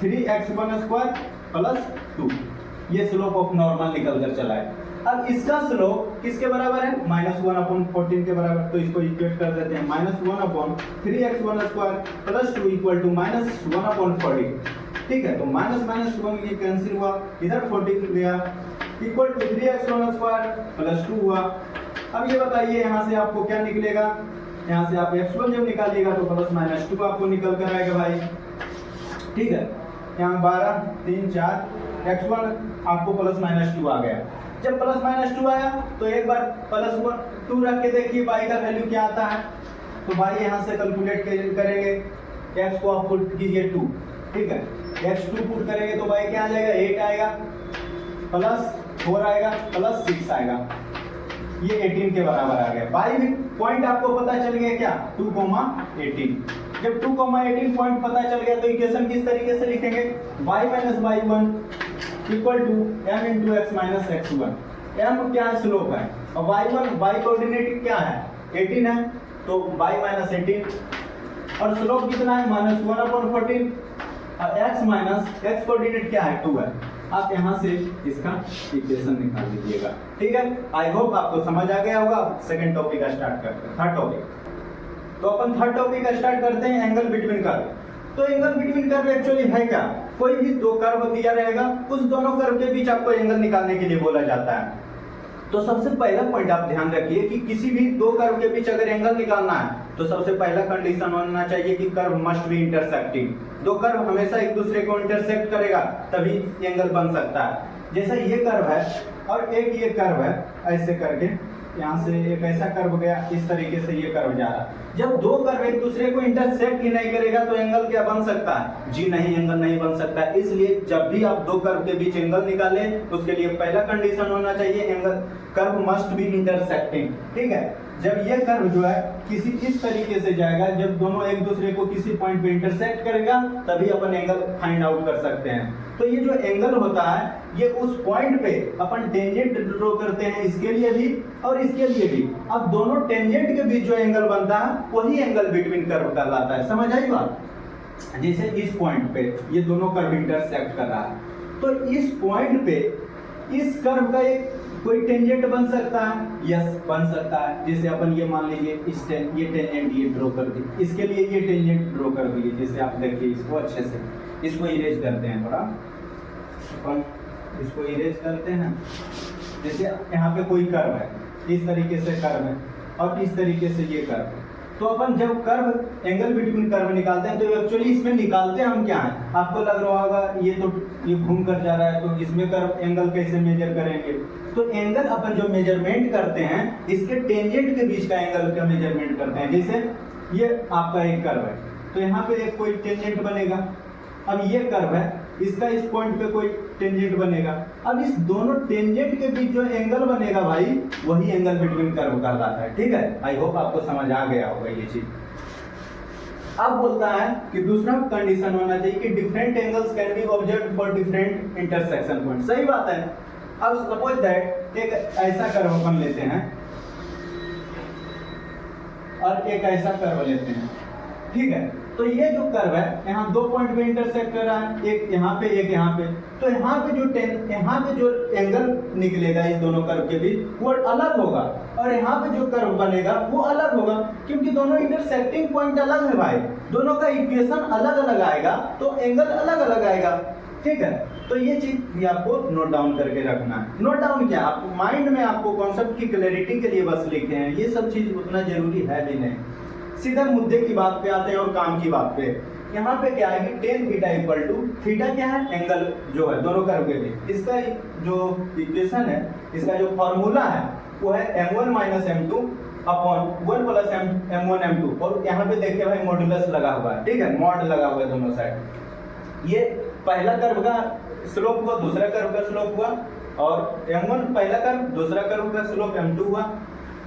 3x1² + 2, ये स्लोप ऑफ नॉर्मल निकल कर चला है। अब इसका स्लोप किसके बराबर है, -1/14 के बराबर। तो इसको इक्वेट कर देते हैं, -1/3x1² + 2 = -1/14। ठीक है, तो -1 ये कैंसिल हुआ, इधर 14 गया, इक्वल टू 3x1² + 2 हुआ। अब ये बताइए यहाँ से आपको क्या निकलेगा, यहाँ से आप x1 जब निकालिएगा तो +-2 आपको निकल कर आएगा भाई। ठीक है, यहाँ 12 3 4 x1 आपको +-2 आ गया। जब +-2 आया तो एक बार +2 रख के देखिए y का वैल्यू क्या आता है। तो y यहाँ से कैलकुलेट करेंगे, x को आप पुट कीजिए 2। ठीक है, x2 पुट करेंगे तो y क्या आ जाएगा, 8 आएगा, +4 आएगा, +6 आएगा, ये 18 के बराबर आ गया। y भी पॉइंट आपको पता चल गया क्या, 2,18। जब 2,18 पॉइंट पता चल गया तो इक्वेशन किस तरीके से लिखेंगे, y - y1 = m × x - x1। m क्या है, स्लोप है, और y1 y कोऑर्डिनेट क्या है, 18 है, तो y - 18, और स्लोप कितना है, -1/14, और x कोऑर्डिनेट क्या है, 2 है। आप यहाँ से इसका इक्वेशन निकाल लीजिएगा। ठीक है, आई होप आपको समझ आ गया होगा। सेकंड टॉपिक का स्टार्ट करते हैं, थर्ड टॉपिक। तो अपन थर्ड टॉपिक का स्टार्ट करते हैं, एंगल बिटवीन कर्व। तो एंगल बिटवीन कर्व एक्चुअली है क्या, कोई भी दो कर्व दिया रहेगा, उस दोनों कर्व के बीच आपको एंगल निकालने के लिए बोला जाता है। तो सबसे पहला पॉइंट आप ध्यान रखिए कि किसी भी दो कर्व के बीच अगर एंगल निकालना है तो सबसे पहला कंडीशन होना चाहिए कि कर्व मस्ट बी इंटरसेक्टिंग। दो कर्व हमेशा एक दूसरे को इंटरसेक्ट करेगा तभी एंगल बन सकता है। जैसे ये कर्व है और एक ये कर्व है, ऐसे करके यहाँ से एक ऐसा कर्व गया, इस तरीके से ये कर्व जा रहा है। जब दो कर्व एक दूसरे को इंटरसेक्ट ही नहीं करेगा तो एंगल क्या बन सकता है, जी नहीं, एंगल नहीं बन सकता। इसलिए जब भी आप दो कर्व के बीच एंगल निकालें उसके लिए पहला कंडीशन होना चाहिए angle curve must be intersecting. ठीक है, जब ये कर्व जो है किसी इस तरीके से जाएगा, जब दोनों एक दूसरे को किसी पॉइंट पे इंटरसेक्ट करेगा तभी अपन एंगल फाइंड आउट कर सकते हैं। तो ये जो एंगल होता है ये उस पॉइंट पे अपन टेंजेंट ड्रॉ करते हैं, इसके लिए भी और इसके लिए भी। अब दोनों टेंजेंट के बीच जो एंगल बनता है वही एंगल बिटवीन कर्व कहलाता है। समझ आई बात? जैसे इस पॉइंट पे ये दोनों कर्व इंटरसेक्ट कर रहा है, तो इस पॉइंट पे इस कर्व का एक कोई टेंजेंट बन सकता है, यस बन सकता है। जैसे अपन ये मान लीजिए ये टेंजेंट ये ड्रॉ कर दी, इसके लिए ये टेंजेंट ड्रॉ कर दिए। जैसे आप देखिए इसको अच्छे से, इसको इरेज करते हैं थोड़ा, अपन इसको इरेज करते हैं। जैसे यहाँ पे कोई कर्व है, इस तरीके से कर्व है और इस तरीके से ये कर्व है, तो अपन जब कर्व एंगल बिटवीन कर्व निकालते हैं तो एक्चुअली इसमें निकालते हैं हम क्या है, आपको लग रहा होगा ये घूम कर जा रहा है, तो इसमें कर्व एंगल कैसे मेजर करेंगे। तो एंगल अपन जो मेजरमेंट करते हैं इसके टेंजेंट के बीच का एंगल का मेजरमेंट करते हैं। जैसे ये आपका एक कर्व है, तो यहाँ पे एक कोई टेंजेंट बनेगा। अब ये कर्व है, इसका इस पॉइंट पे कोई टेंजेंट बनेगा। अब इस दोनों टेंजेंट के बीच जो एंगल बनेगा भाई, वही एंगल बिटवीन कर्व कहलाता है। ठीक है, आई होप आपको समझ आ गया होगा ये चीज। अब बोलता है कि दूसरा कंडीशन होना चाहिए कि different angles can be observed for different intersection point. सही बात है। अब सपोज दैट एक ऐसा कर्व अपन लेते हैं और एक ऐसा कर्व लेते हैं, ठीक है। तो ये जो कर्व है यहाँ दो पॉइंट पे इंटरसेक्ट कर रहा है, एक यहाँ पे एक यहाँ पे, तो यहाँ पे जो एंगल निकलेगा इस दोनों कर्व के बीच वो अलग होगा, और यहाँ पे जो कर्व बनेगा वो अलग होगा, क्योंकि दोनों इंटरसेक्टिंग पॉइंट अलग है भाई, दोनों का इक्वेशन अलग अलग आएगा तो एंगल अलग अलग आएगा। ठीक है, तो ये चीज भी आपको नोट डाउन करके रखना है। नोट डाउन क्या, आपको माइंड में आपको कॉन्सेप्ट की क्लैरिटी के लिए बस लिखे हैं, ये सब चीज उतना जरूरी है भी नहीं। सीधा मुद्दे की बात पे आते हैं और काम की बात पे। यहाँ पे क्या है कि tan theta equal to, theta क्या है, एंगल जो है दोनों कर्व के बीच, इसका जो इक्वेशन है, इसका जो फॉर्मूला है वो है m1 minus m2 upon 1 plus m1 m2, और यहाँ पे देखिए भाई मॉडुलस लगा हुआ है, ठीक है, मॉड लगा हुआ है दोनों साइड। ये पहला कर्व का स्लोप हुआ, दूसरा कर्व का स्लोप हुआ, और m1 पहला कर्व, दूसरा कर्व का स्लोप m2 हुआ।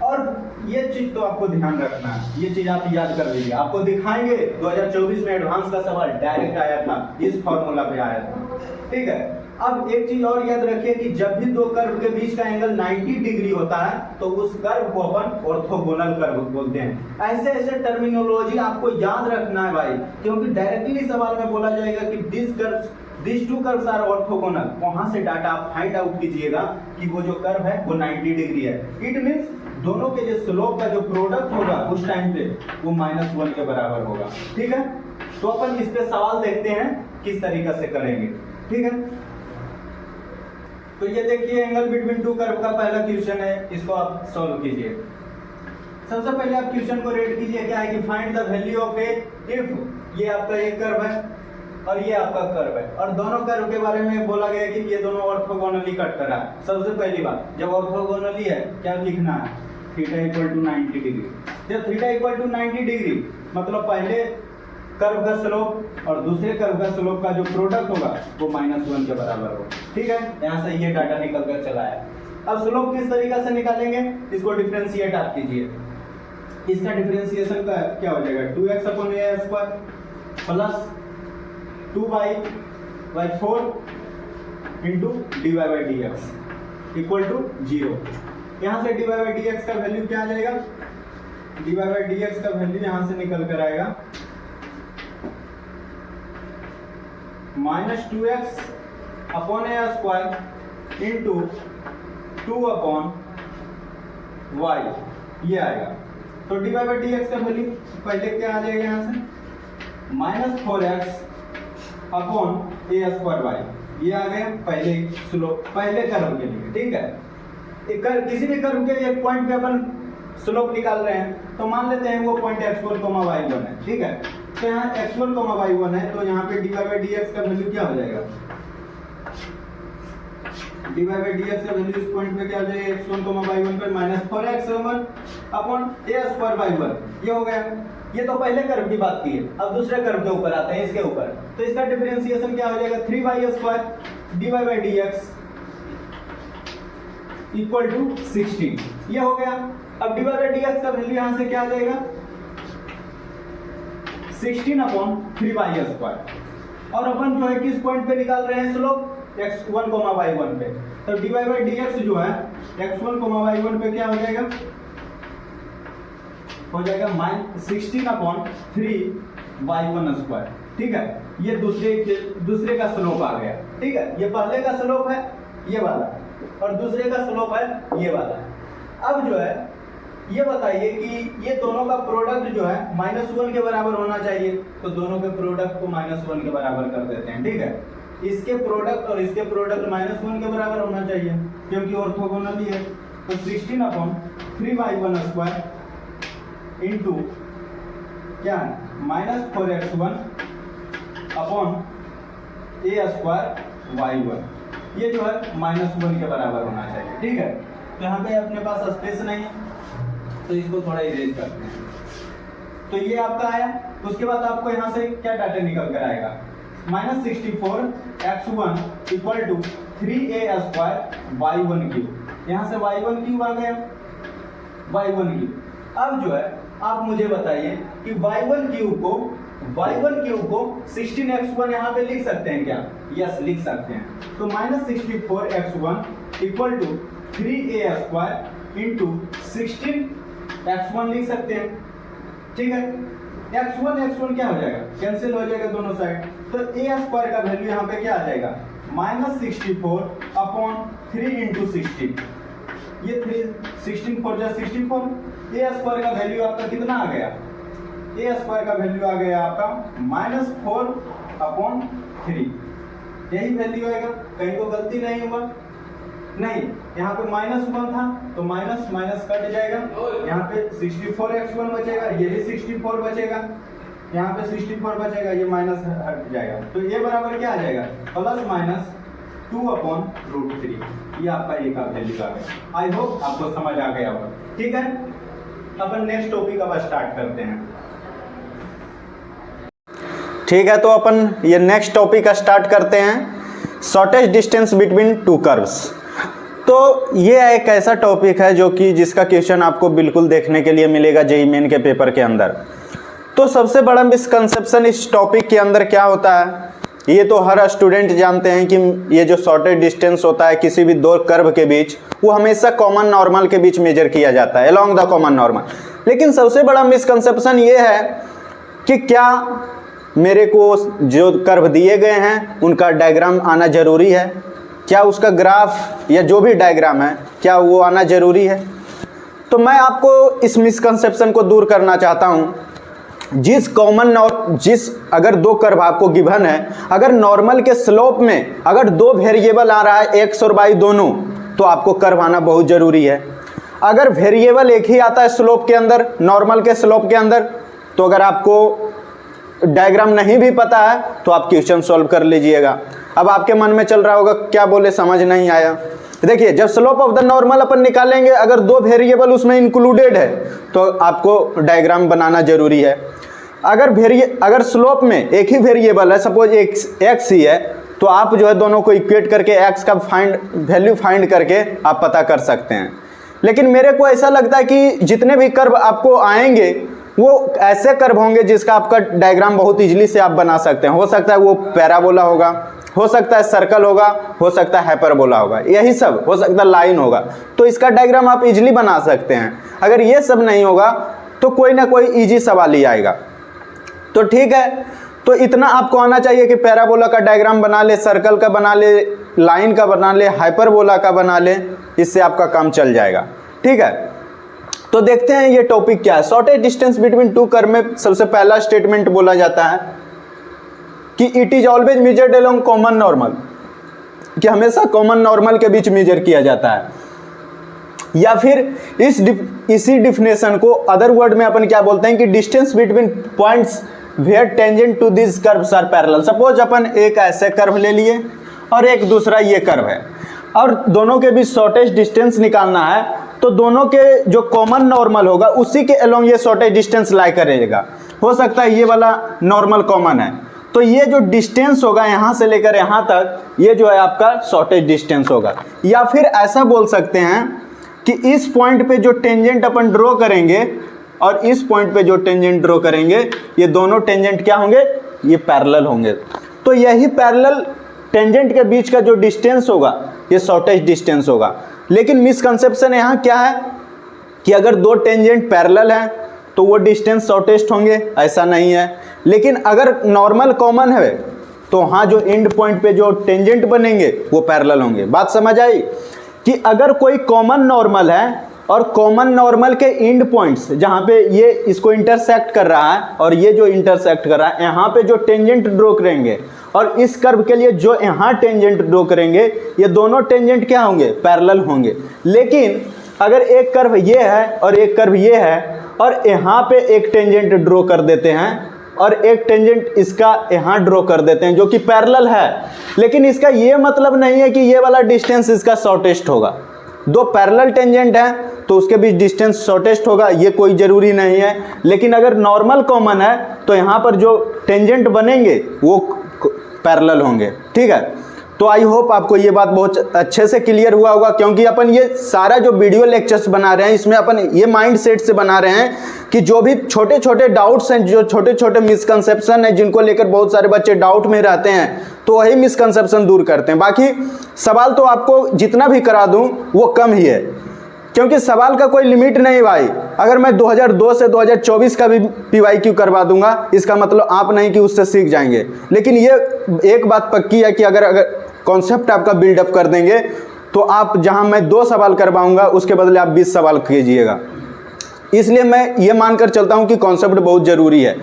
और ये चीज तो आपको ध्यान रखना है, ये चीज आप याद कर लीजिए, आपको दिखाएंगे 2024 में एडवांस का सवाल डायरेक्ट आया था, इस फॉर्मूला पे आया था। ठीक है, अब एक चीज और याद रखिए कि जब भी दो कर्व के बीच का एंगल 90 डिग्री होता है तो उस कर्व को अपन ऑर्थोगोनल कर्व बोलते हैं। ऐसे ऐसे टर्मिनोलॉजी आपको याद रखना है भाई, क्योंकि डायरेक्टली सवाल में बोला जाएगा कि this two curves are orthogonal, वहां से डाटा आप फाइंड आउट कीजिएगा कि वो जो कर्व है वो 90 डिग्री है। इट मींस दोनों के जो स्लोप का जो प्रोडक्ट होगा उस टाइम पे वो -1 के बराबर होगा। ठीक है, तो अपन इस पे सवाल देखते हैं किस तरीके से करेंगे। ठीक है, तो ये देखिए एंगल बिटवीन टू कर्व का पहला क्वेश्चन है, इसको आप सॉल्व कीजिए। सबसे पहले आप क्वेश्चन को रेड कीजिए, क्या है कि find the value of A if ये आपका एक कर्व है और ये आपका कर्व है, और दोनों कर्व के बारे में बोला गया कि ये दोनों ऑर्थोगोनली कट कर रहा है। सबसे पहली बात, जब ऑर्थोगोनली है क्या लिखना है, थीटा इक्वल टू 90 डिग्री। जब थीटा इक्वल टू 90 डिग्री मतलब पहले कर्व का स्लोप और दूसरे कर्व का स्लोप का जो प्रोडक्ट होगा वो -1 के बराबर होगा। ठीक है, यहाँ से ये डाटा निकल कर चला है। अब स्लोप किस तरीके से निकालेंगे, इसको डिफरेंशिएट आप कीजिए। इसका डिफरेंशिएशन का क्या हो जाएगा, 2x upon a square plus 2y/4 into dy/dx equal to 0। यहाँ से dy/dx का वैल्यू क्या आ जाएगा, dy/dx का वैल्यू यहाँ से निकल कर आएगा -2x upon a square into 2 upon y, ये आएगा। तो dy/dx का वैल्यू पहले क्या आ जाएगा, यहाँ से -4x upon a square y, ये आ गया पहले स्लोप पहले कर्व के लिए। ठीक है, किसी भी कर्व के एक पॉइंट पे अपन स्लोप निकाल रहे हैं, तो मान लेते हैं वो पॉइंट x1, y1 है। ठीक है, तो यहाँ x1, y1 है, तो यहाँ पे dy/dx का वैल्यू क्या हो जाएगा, dy/dx का वैल्यू इस पॉइंट पे क्या हो जाएगा, x1, y1 पे -4x1 upon a square y1, ये हो गया। ये तो पहले कर्व की बात की है। अब दूसरे कर्व के ऊपर आते हैं, इसके ऊपर, तो इसका डिफरेंशिएशन क्या हो जाएगा, 3y square dy/dx equal to 16, ये हो गया। अब dy/dx का वैल्यू यहाँ से क्या आ जाएगा, 16 अपॉन 3y स्क्वायर, और अपन जो है किस पॉइंट पे निकाल रहे हैं स्लोप, x1, y1 पे, तो dy/dx जो है x1, y1 पे क्या हो जाएगा, हो जाएगा -16 अपॉन 3y1 स्क्वायर। ठीक है, ये दूसरे का स्लोप आ गया। ठीक है, ये पहले का स्लोप है ये वाला, और दूसरे का स्लोप है ये वाला। अब जो है ये बताइए कि ये दोनों का प्रोडक्ट जो है -1 के बराबर होना चाहिए, तो दोनों के प्रोडक्ट को -1 के बराबर कर देते हैं। ठीक है, इसके प्रोडक्ट और इसके प्रोडक्ट -1 के बराबर होना चाहिए क्योंकि ऑर्थोगोनल है। तो 16/3y1² इंटू क्या है -4x1 अपॉन a²y1, ये जो है -1 के बराबर होना चाहिए। ठीक है, तो यहाँ पे अपने पास स्पेस नहीं है तो इसको थोड़ा इरेज करते हैं। तो ये आपका आया, उसके बाद आपको यहाँ से क्या डाटा निकल कर आएगा, -64x1 = 3a² यहाँ से y1³ आ गया, y1³। अब जो है आप मुझे बताइए कि y1³ को 16x1 यहाँ पे लिख सकते हैं क्या? यस, लिख सकते हैं। तो -64x1 = 3a² इंटू 16x1 लिख सकते हैं। ठीक है, x1 क्या हो जाएगा, कैंसिल हो जाएगा दोनों साइड। तो a² का वैल्यू यहाँ पे क्या आ जाएगा, -64/3 इंटू 16, ये 16 4 जा 64। a² का वैल्यू आपका कितना आ गया, a² का वैल्यू आ गया आपका -4/3, यही वैल्यू आएगा। कहीं तो गलती नहीं हुआ, नहीं, यहाँ पे -1 था तो माइनस माइनस कट जाएगा, यहाँ पे 64x1 बचेगा, ये भी 64 बचेगा, यहाँ पे 64 बचेगा, ये माइनस हट जाएगा। तो ये बराबर क्या आ जाएगा, +-2/√3, ये आपका ये का वैल्यू आ गया। आई होप आपको समझ आ गया होगा। ठीक है, अपन नेक्स्ट टॉपिक अब स्टार्ट करते हैं। ठीक है, तो अपन ये नेक्स्ट टॉपिक स्टार्ट करते हैं, shortest distance between two curves. तो ये एक ऐसा टॉपिक है जो कि जिसका क्वेश्चन आपको बिल्कुल देखने के लिए मिलेगा जेईई मेन के पेपर के अंदर। तो सबसे बड़ा मिसकंसेप्शन इस टॉपिक के अंदर क्या होता है, ये तो हर स्टूडेंट जानते हैं कि ये जो शॉर्टेस्ट डिस्टेंस होता है किसी भी दो कर्व के बीच, वो हमेशा कॉमन नॉर्मल के बीच मेजर किया जाता है, अलोंग द कॉमन नॉर्मल। लेकिन सबसे बड़ा मिसकंसेप्शन ये है कि क्या मेरे को जो कर्व दिए गए हैं उनका डायग्राम आना जरूरी है, क्या उसका ग्राफ या जो भी डायग्राम है क्या वो आना जरूरी है। तो मैं आपको इस मिसकंसेप्शन को दूर करना चाहता हूँ। अगर दो कर्व आपको गिवन है, अगर नॉर्मल के स्लोप में अगर दो वेरिएबल आ रहा है x और y दोनों, तो आपको कर्व आना बहुत ज़रूरी है। अगर वेरिएबल एक ही आता है स्लोप के अंदर, नॉर्मल के स्लोप के अंदर, तो अगर आपको डायग्राम नहीं भी पता है तो आप क्वेश्चन सॉल्व कर लीजिएगा। अब आपके मन में चल रहा होगा क्या बोले, समझ नहीं आया। देखिए, जब स्लोप ऑफ द नॉर्मल अपन निकालेंगे, अगर दो वेरिएबल उसमें इंक्लूडेड है तो आपको डायग्राम बनाना जरूरी है। अगर स्लोप में एक ही वेरिएबल है, सपोज एक्स ही है, तो आप जो है दोनों को इक्वेट करके एक्स का वैल्यू फाइंड करके आप पता कर सकते हैं। लेकिन मेरे को ऐसा लगता है कि जितने भी कर्व आपको आएंगे वो ऐसे कर्व होंगे जिसका आपका डायग्राम बहुत इजीली से आप बना सकते हैं। हो सकता है वो पैराबोला होगा, हो सकता है सर्कल होगा, हो सकता है हाइपरबोला होगा, यही सब हो सकता है लाइन होगा, तो इसका डायग्राम आप इजीली बना सकते हैं। अगर ये सब नहीं होगा तो कोई ना कोई इजी सवाल ही आएगा। तो ठीक है, तो इतना आपको आना चाहिए कि पैराबोला का डायग्राम बना ले, सर्कल का बना ले, लाइन का बना ले, हाइपरबोला का बना ले, इससे आपका काम चल जाएगा। ठीक है, तो देखते हैं ये टॉपिक क्या है। Shortest distance between two curve में सबसे पहला स्टेटमेंट बोला जाता है कि it is always measured along common normal, कि हमेशा कॉमन नॉर्मल के बीच मेजर किया जाता है। या फिर इसी डिफिनेशन को अदर वर्ड में अपन क्या बोलते हैं कि distance between points where tangent to this curves are parallel. Suppose अपन एक ऐसे कर्व ले लिए और एक दूसरा ये कर्व है, और दोनों के बीच शॉर्टेस्ट डिस्टेंस निकालना है, तो दोनों के जो कॉमन नॉर्मल होगा उसी के अलोंग ये शॉर्टेस्ट डिस्टेंस लाई करेगा। हो सकता है ये वाला नॉर्मल कॉमन है, तो ये जो डिस्टेंस होगा यहाँ से लेकर यहाँ तक, ये जो है आपका शॉर्टेस्ट डिस्टेंस होगा। या फिर ऐसा बोल सकते हैं कि इस पॉइंट पे जो टेंजेंट अपन ड्रॉ करेंगे और इस पॉइंट पे जो टेंजेंट ड्रॉ करेंगे, ये दोनों टेंजेंट क्या होंगे, ये पैरेलल होंगे। तो यही पैरेलल टेंजेंट के बीच का जो डिस्टेंस होगा ये शॉर्टेस्ट डिस्टेंस होगा। लेकिन मिसकंसेप्शन यहाँ क्या है कि अगर दो टेंजेंट पैरेलल हैं तो वो डिस्टेंस शॉर्टेस्ट होंगे, ऐसा नहीं है। लेकिन अगर नॉर्मल कॉमन है तो हाँ जो एंड पॉइंट पे जो टेंजेंट बनेंगे वो पैरेलल होंगे। बात समझ आई कि अगर कोई कॉमन नॉर्मल है और कॉमन नॉर्मल के एंड पॉइंट्स जहाँ पे ये इसको इंटरसेक्ट कर रहा है और ये जो इंटरसेक्ट कर रहा है, यहाँ पे जो टेंजेंट ड्रॉ करेंगे और इस कर्व के लिए जो यहाँ टेंजेंट ड्रॉ करेंगे, ये दोनों टेंजेंट क्या होंगे, पैरेलल होंगे। लेकिन अगर एक कर्व ये है और एक कर्व ये है और यहाँ पे एक टेंजेंट ड्रॉ कर देते हैं और एक टेंजेंट इसका यहाँ ड्रॉ कर देते हैं जो कि पैरेलल है, लेकिन इसका ये मतलब नहीं है कि ये वाला डिस्टेंस इसका शॉर्टेस्ट होगा। दो पैरेलल टेंजेंट हैं तो उसके बीच डिस्टेंस शॉर्टेस्ट होगा, ये कोई ज़रूरी नहीं है। लेकिन अगर नॉर्मल कॉमन है तो यहाँ पर जो टेंजेंट बनेंगे वो पैरेलल होंगे। ठीक है, तो आई होप आपको ये बात बहुत अच्छे से क्लियर हुआ होगा, क्योंकि अपन ये सारा जो वीडियो लेक्चर्स बना रहे हैं इसमें अपन ये माइंड सेट से बना रहे हैं कि जो भी छोटे छोटे डाउट्स हैं, जो छोटे छोटे मिसकंसेप्शन हैं जिनको लेकर बहुत सारे बच्चे डाउट में रहते हैं, तो वही मिसकंसेप्शन दूर करते हैं। बाकी सवाल तो आपको जितना भी करा दूं वो कम ही है, क्योंकि सवाल का कोई लिमिट नहीं भाई। अगर मैं 2002 से 2024 का भी PYQ करवा दूंगा, इसका मतलब आप नहीं कि उससे सीख जाएंगे। लेकिन ये एक बात पक्की है कि अगर कॉन्सेप्ट आपका बिल्डअप कर देंगे तो आप जहां मैं 2 सवाल करवाऊंगा उसके बदले आप 20 सवाल कीजिएगा। इसलिए मैं ये मानकर चलता हूं कि कॉन्सेप्ट बहुत ज़रूरी है।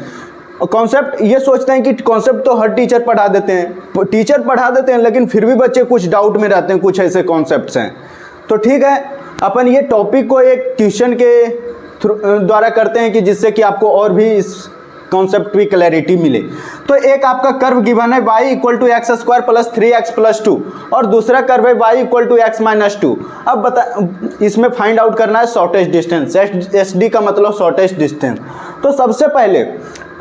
और कॉन्सेप्ट ये सोचते हैं कि कॉन्सेप्ट तो हर टीचर पढ़ा देते हैं, टीचर पढ़ा देते हैं, लेकिन फिर भी बच्चे कुछ डाउट में रहते हैं, कुछ ऐसे कॉन्सेप्ट्स हैं। तो ठीक है, अपन ये टॉपिक को एक क्वेश्चन के द्वारा करते हैं कि जिससे कि आपको और भी इस कॉन्सेप्ट की क्लैरिटी मिले। तो एक आपका कर्व गिवन है y = x² + 3x + 2 और दूसरा कर्व है y = x - 2। अब बता, इसमें फाइंड आउट करना है शॉर्टेस्ट डिस्टेंस। SD का मतलब शॉर्टेस्ट डिस्टेंस। तो सबसे पहले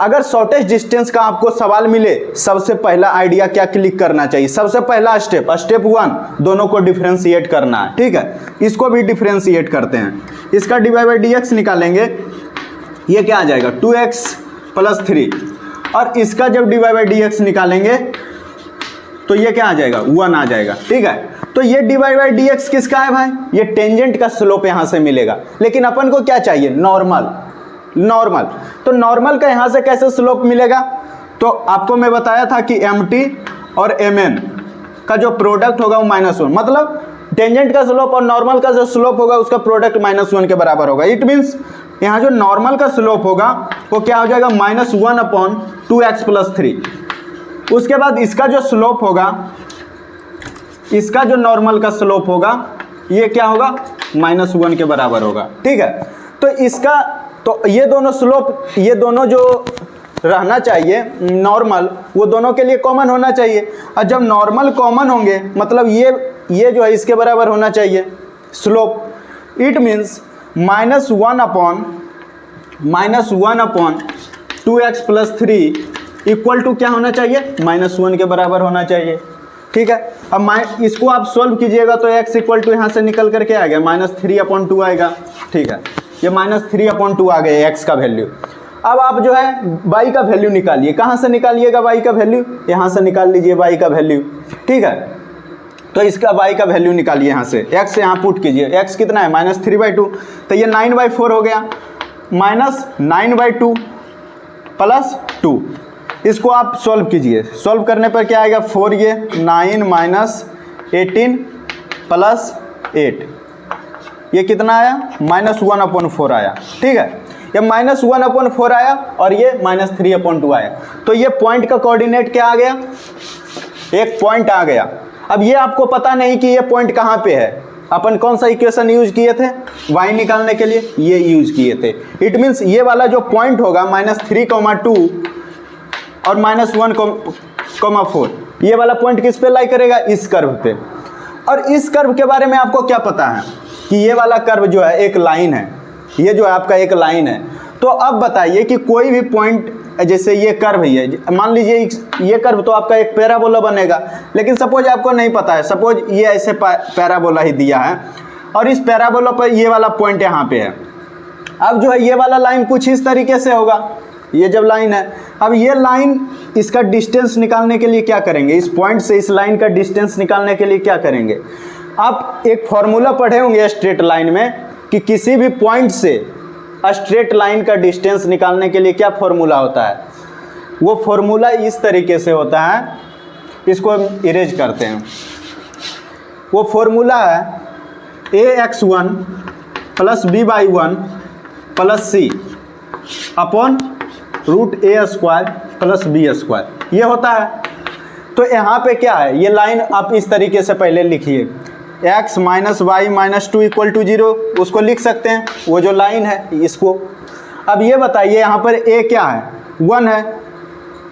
अगर शॉर्टेस्ट डिस्टेंस का आपको सवाल मिले, सबसे पहला आइडिया क्या क्लिक करना चाहिए? सबसे पहला स्टेप 1 दोनों को डिफरेंशिएट करना है। ठीक है, इसको भी डिफरेंशिएट करते हैं। इसका dy/dx निकालेंगे, ये क्या आ जाएगा 2x + 3, और इसका जब dy/dx निकालेंगे तो ये क्या आ जाएगा 1 आ जाएगा। ठीक है, तो ये dy/dx किसका है भाई? ये टेंजेंट का स्लोप यहाँ से मिलेगा। लेकिन अपन को क्या चाहिए? नॉर्मल। तो नॉर्मल का यहाँ से कैसे स्लोप मिलेगा? तो आपको मैं बताया था कि mt और mn का जो प्रोडक्ट होगा वो -1, मतलब टेंजेंट का स्लोप और नॉर्मल का जो स्लोप होगा उसका प्रोडक्ट -1 के बराबर होगा। इट मीन्स यहाँ जो नॉर्मल का स्लोप होगा वो क्या हो जाएगा -1/2x + 3। उसके बाद इसका जो स्लोप होगा, इसका जो नॉर्मल का स्लोप होगा ये क्या होगा -1 के बराबर होगा। ठीक है, तो इसका तो ये दोनों स्लोप, ये दोनों जो रहना चाहिए नॉर्मल, वो दोनों के लिए कॉमन होना चाहिए। और जब नॉर्मल कॉमन होंगे मतलब ये जो है इसके बराबर होना चाहिए स्लोप। इट मीन्स -1/2x + 3 = क्या होना चाहिए? -1 के बराबर होना चाहिए। ठीक है, अब इसको आप सॉल्व कीजिएगा तो x = यहाँ से निकल करके आ गया -3/2 आएगा। ठीक है, ये -3/2 आ गया x का वैल्यू। अब आप जो है y का वैल्यू निकालिए। कहाँ से निकालिएगा y का वैल्यू? यहाँ से निकाल लीजिए y का वैल्यू। ठीक है, तो इसका y का वैल्यू निकालिए यहाँ से, x यहाँ पुट कीजिए। x कितना है? -3/2, तो ये 9/4 हो गया। -9/2 + 2, इसको आप सॉल्व कीजिए। सॉल्व करने पर क्या आएगा? 4, ये 9 - 18 + 8, ये कितना आया? -1/4 आया। ठीक है, ये -1/4 आया और ये -3/2 आया। तो ये पॉइंट का कोऑर्डिनेट क्या आ गया? एक पॉइंट आ गया। अब ये आपको पता नहीं कि ये पॉइंट कहाँ पे है। अपन कौन सा इक्वेशन यूज किए थे y निकालने के लिए? ये यूज किए थे। इट मीन्स ये वाला जो पॉइंट होगा -3,2 और -1,4, ये वाला पॉइंट किस पे लाई करेगा? इस कर्व पे। और इस कर्व के बारे में आपको क्या पता है कि ये वाला कर्व जो है एक लाइन है, ये जो है आपका एक लाइन है। तो अब बताइए कि कोई भी पॉइंट, जैसे ये कर्व ही है, मान लीजिए ये कर्व तो आपका एक पैराबोला बनेगा। लेकिन सपोज आपको नहीं पता है, सपोज ये ऐसे पैराबोला ही दिया है और इस पैराबोला पर ये वाला पॉइंट यहाँ पे है। अब जो है ये वाला लाइन कुछ इस तरीके से होगा, ये जब लाइन है। अब ये लाइन, इसका डिस्टेंस निकालने के लिए क्या करेंगे? इस पॉइंट से इस लाइन का डिस्टेंस निकालने के लिए क्या करेंगे? आप एक फॉर्मूला पढ़े होंगे स्ट्रेट लाइन में कि किसी भी पॉइंट से स्ट्रेट लाइन का डिस्टेंस निकालने के लिए क्या फॉर्मूला होता है? वो फॉर्मूला इस तरीके से होता है, इसको हम इरेज करते हैं। वो फॉर्मूला है ax1 plus b/1 plus c upon root A square plus B square, ये होता है। तो यहाँ पे क्या है, ये लाइन आप इस तरीके से पहले लिखिए, x minus y minus 2 equal to 0, उसको लिख सकते हैं, वो जो लाइन है इसको। अब ये बताइए यहाँ पर a क्या है, 1 है,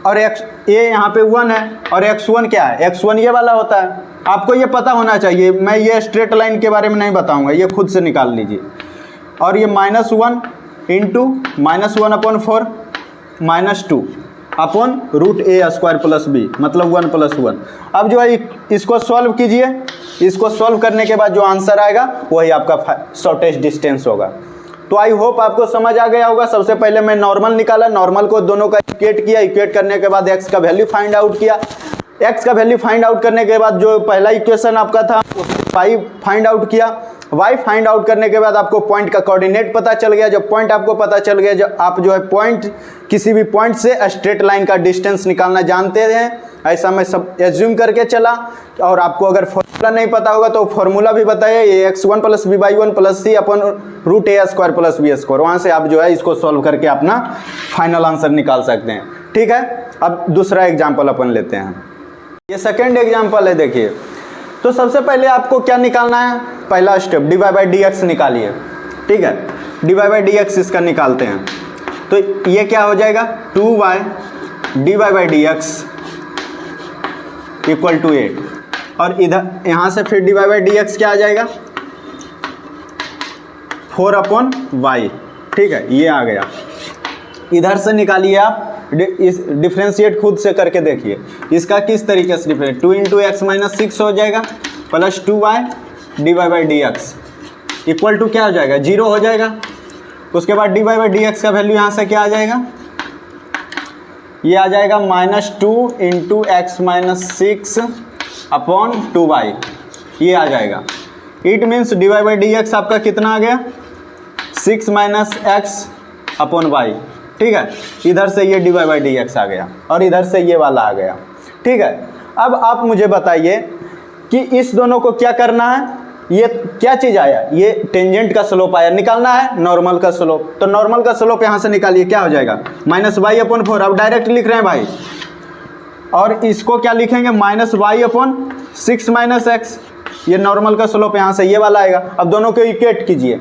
और a यहाँ पे 1 है, और x1 क्या है, x1 ये वाला होता है। आपको ये पता होना चाहिए, मैं ये स्ट्रेट लाइन के बारे में नहीं बताऊंगा, ये खुद से निकाल लीजिए। और ये -1 into -1/4 -2 upon root A square plus B, मतलब 1 + 1। अब जो है इसको सॉल्व कीजिए, इसको सॉल्व करने के बाद जो आंसर आएगा वही आपका शॉर्टेस्ट डिस्टेंस होगा। तो आई होप आपको समझ आ गया होगा। सबसे पहले मैं नॉर्मल निकाला, नॉर्मल को दोनों का इक्वेट किया, इक्वेट करने के बाद एक्स का वैल्यू फाइंड आउट किया। एक्स का वैल्यू फाइंड आउट करने के बाद जो पहला इक्वेशन आपका था वाई फाइंड आउट किया। वाई फाइंड आउट करने के बाद आपको पॉइंट का कोऑर्डिनेट पता चल गया। जब पॉइंट आपको पता चल गया, जब आप जो है पॉइंट किसी भी पॉइंट से स्ट्रेट लाइन का डिस्टेंस निकालना जानते हैं, ऐसा मैं सब एज्यूम करके चला। और आपको अगर फॉर्मूला नहीं पता होगा तो फॉर्मूला भी बताइए, ये x1 plus b/1 plus c upon root A square plus B square, वहाँ से आप जो है इसको सॉल्व करके अपना फाइनल आंसर निकाल सकते हैं। ठीक है, अब दूसरा एग्जाम्पल अपन लेते हैं। ये सेकेंड एग्जाम्पल है, देखिए। तो सबसे पहले आपको क्या निकालना है, पहला स्टेप dy/dx निकालिए। ठीक है, dy/dx इसका निकालते हैं। तो ये क्या हो जाएगा, 2y dy/dx इक्वल टू 8, और इधर यहाँ से फिर dy/dx क्या आ जाएगा, 4/y। ठीक है, ये आ गया। इधर से निकालिए आप, इस डिफ्रेंशिएट खुद से करके देखिए इसका किस तरीके से डिफरेंट। 2 × x - 6 हो जाएगा plus 2y dy/dx equal to क्या हो जाएगा, 0 हो जाएगा। उसके बाद dy/dx का वैल्यू यहाँ से क्या आ जाएगा, ये आ जाएगा -2 × x - 6 अपॉन 2y, ये आ जाएगा। इट मीन्स dy/dx आपका कितना आ गया, 6 - x अपॉन y। ठीक है, इधर से ये dy/dx आ गया और इधर से ये वाला आ गया। ठीक है, अब आप मुझे बताइए कि इस दोनों को क्या करना है। ये क्या चीज़ आया, ये टेंजेंट का स्लोप आया, निकालना है नॉर्मल का स्लोप। तो नॉर्मल का स्लोप यहाँ से निकालिए, क्या हो जाएगा, -y/4। अब डायरेक्ट लिख रहे हैं भाई, और इसको क्या लिखेंगे, -y/6 - x। ये नॉर्मल का स्लोप यहाँ से ये वाला आएगा। अब दोनों को इक्वेट कीजिए।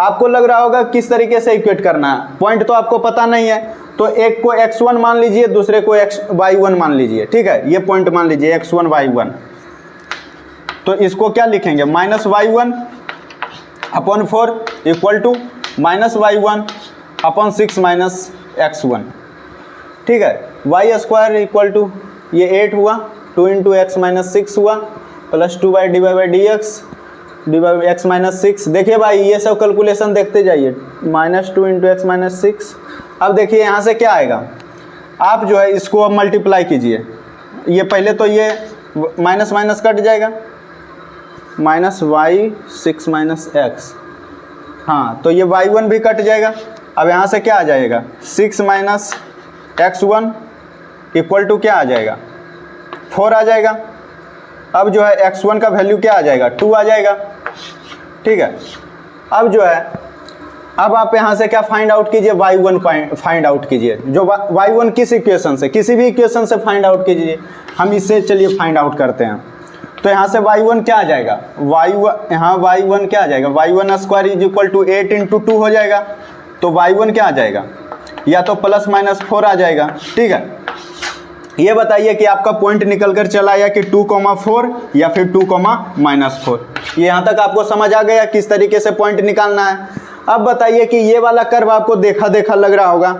आपको लग रहा होगा किस तरीके से इक्वेट करना है, पॉइंट तो आपको पता नहीं है, तो एक को x1 मान लीजिए, दूसरे को y1 मान लीजिए। ठीक है, ये पॉइंट मान लीजिए x1 y1। तो इसको क्या लिखेंगे, -y1/4 equal to -y1/6 - x1। ठीक है, y स्क्वायर इक्वल टू ये 8 हुआ, 2 × x - 6 हुआ प्लस 2y dy/dx x - 6। देखिए भाई, ये सब कैलकुलेशन देखते जाइए, -2 × x - 6। अब देखिए यहाँ से क्या आएगा, आप जो है इसको अब मल्टीप्लाई कीजिए। ये पहले तो ये माइनस माइनस कट जाएगा, -y6 - x। हाँ, तो ये y1 भी कट जाएगा। अब यहाँ से क्या आ जाएगा, 6 - x1 इक्वल टू क्या आ जाएगा, 4 आ जाएगा। अब जो है x1 का वैल्यू क्या आ जाएगा, 2 आ जाएगा। ठीक है, अब जो है, अब आप यहाँ से क्या फाइंड आउट कीजिए, y1 फाइंड आउट कीजिए। जो y1 किस इक्वेशन से, किसी भी इक्वेशन से फाइंड आउट कीजिए। हम इससे चलिए फाइंड आउट करते हैं। तो यहाँ से y1 क्या आ जाएगा, यहाँ y1 क्या आ जाएगा, y1² इक्वल टू 8 × 2 हो जाएगा। तो y1 क्या आ जाएगा, या तो +-4 आ जाएगा। ठीक है, ये बताइए कि आपका पॉइंट निकल कर चला आया कि 2,4 या फिर 2,-4। ये यहाँ तक आपको समझ आ गया किस तरीके से पॉइंट निकालना है। अब बताइए कि ये वाला कर्व आपको देखा देखा लग रहा होगा,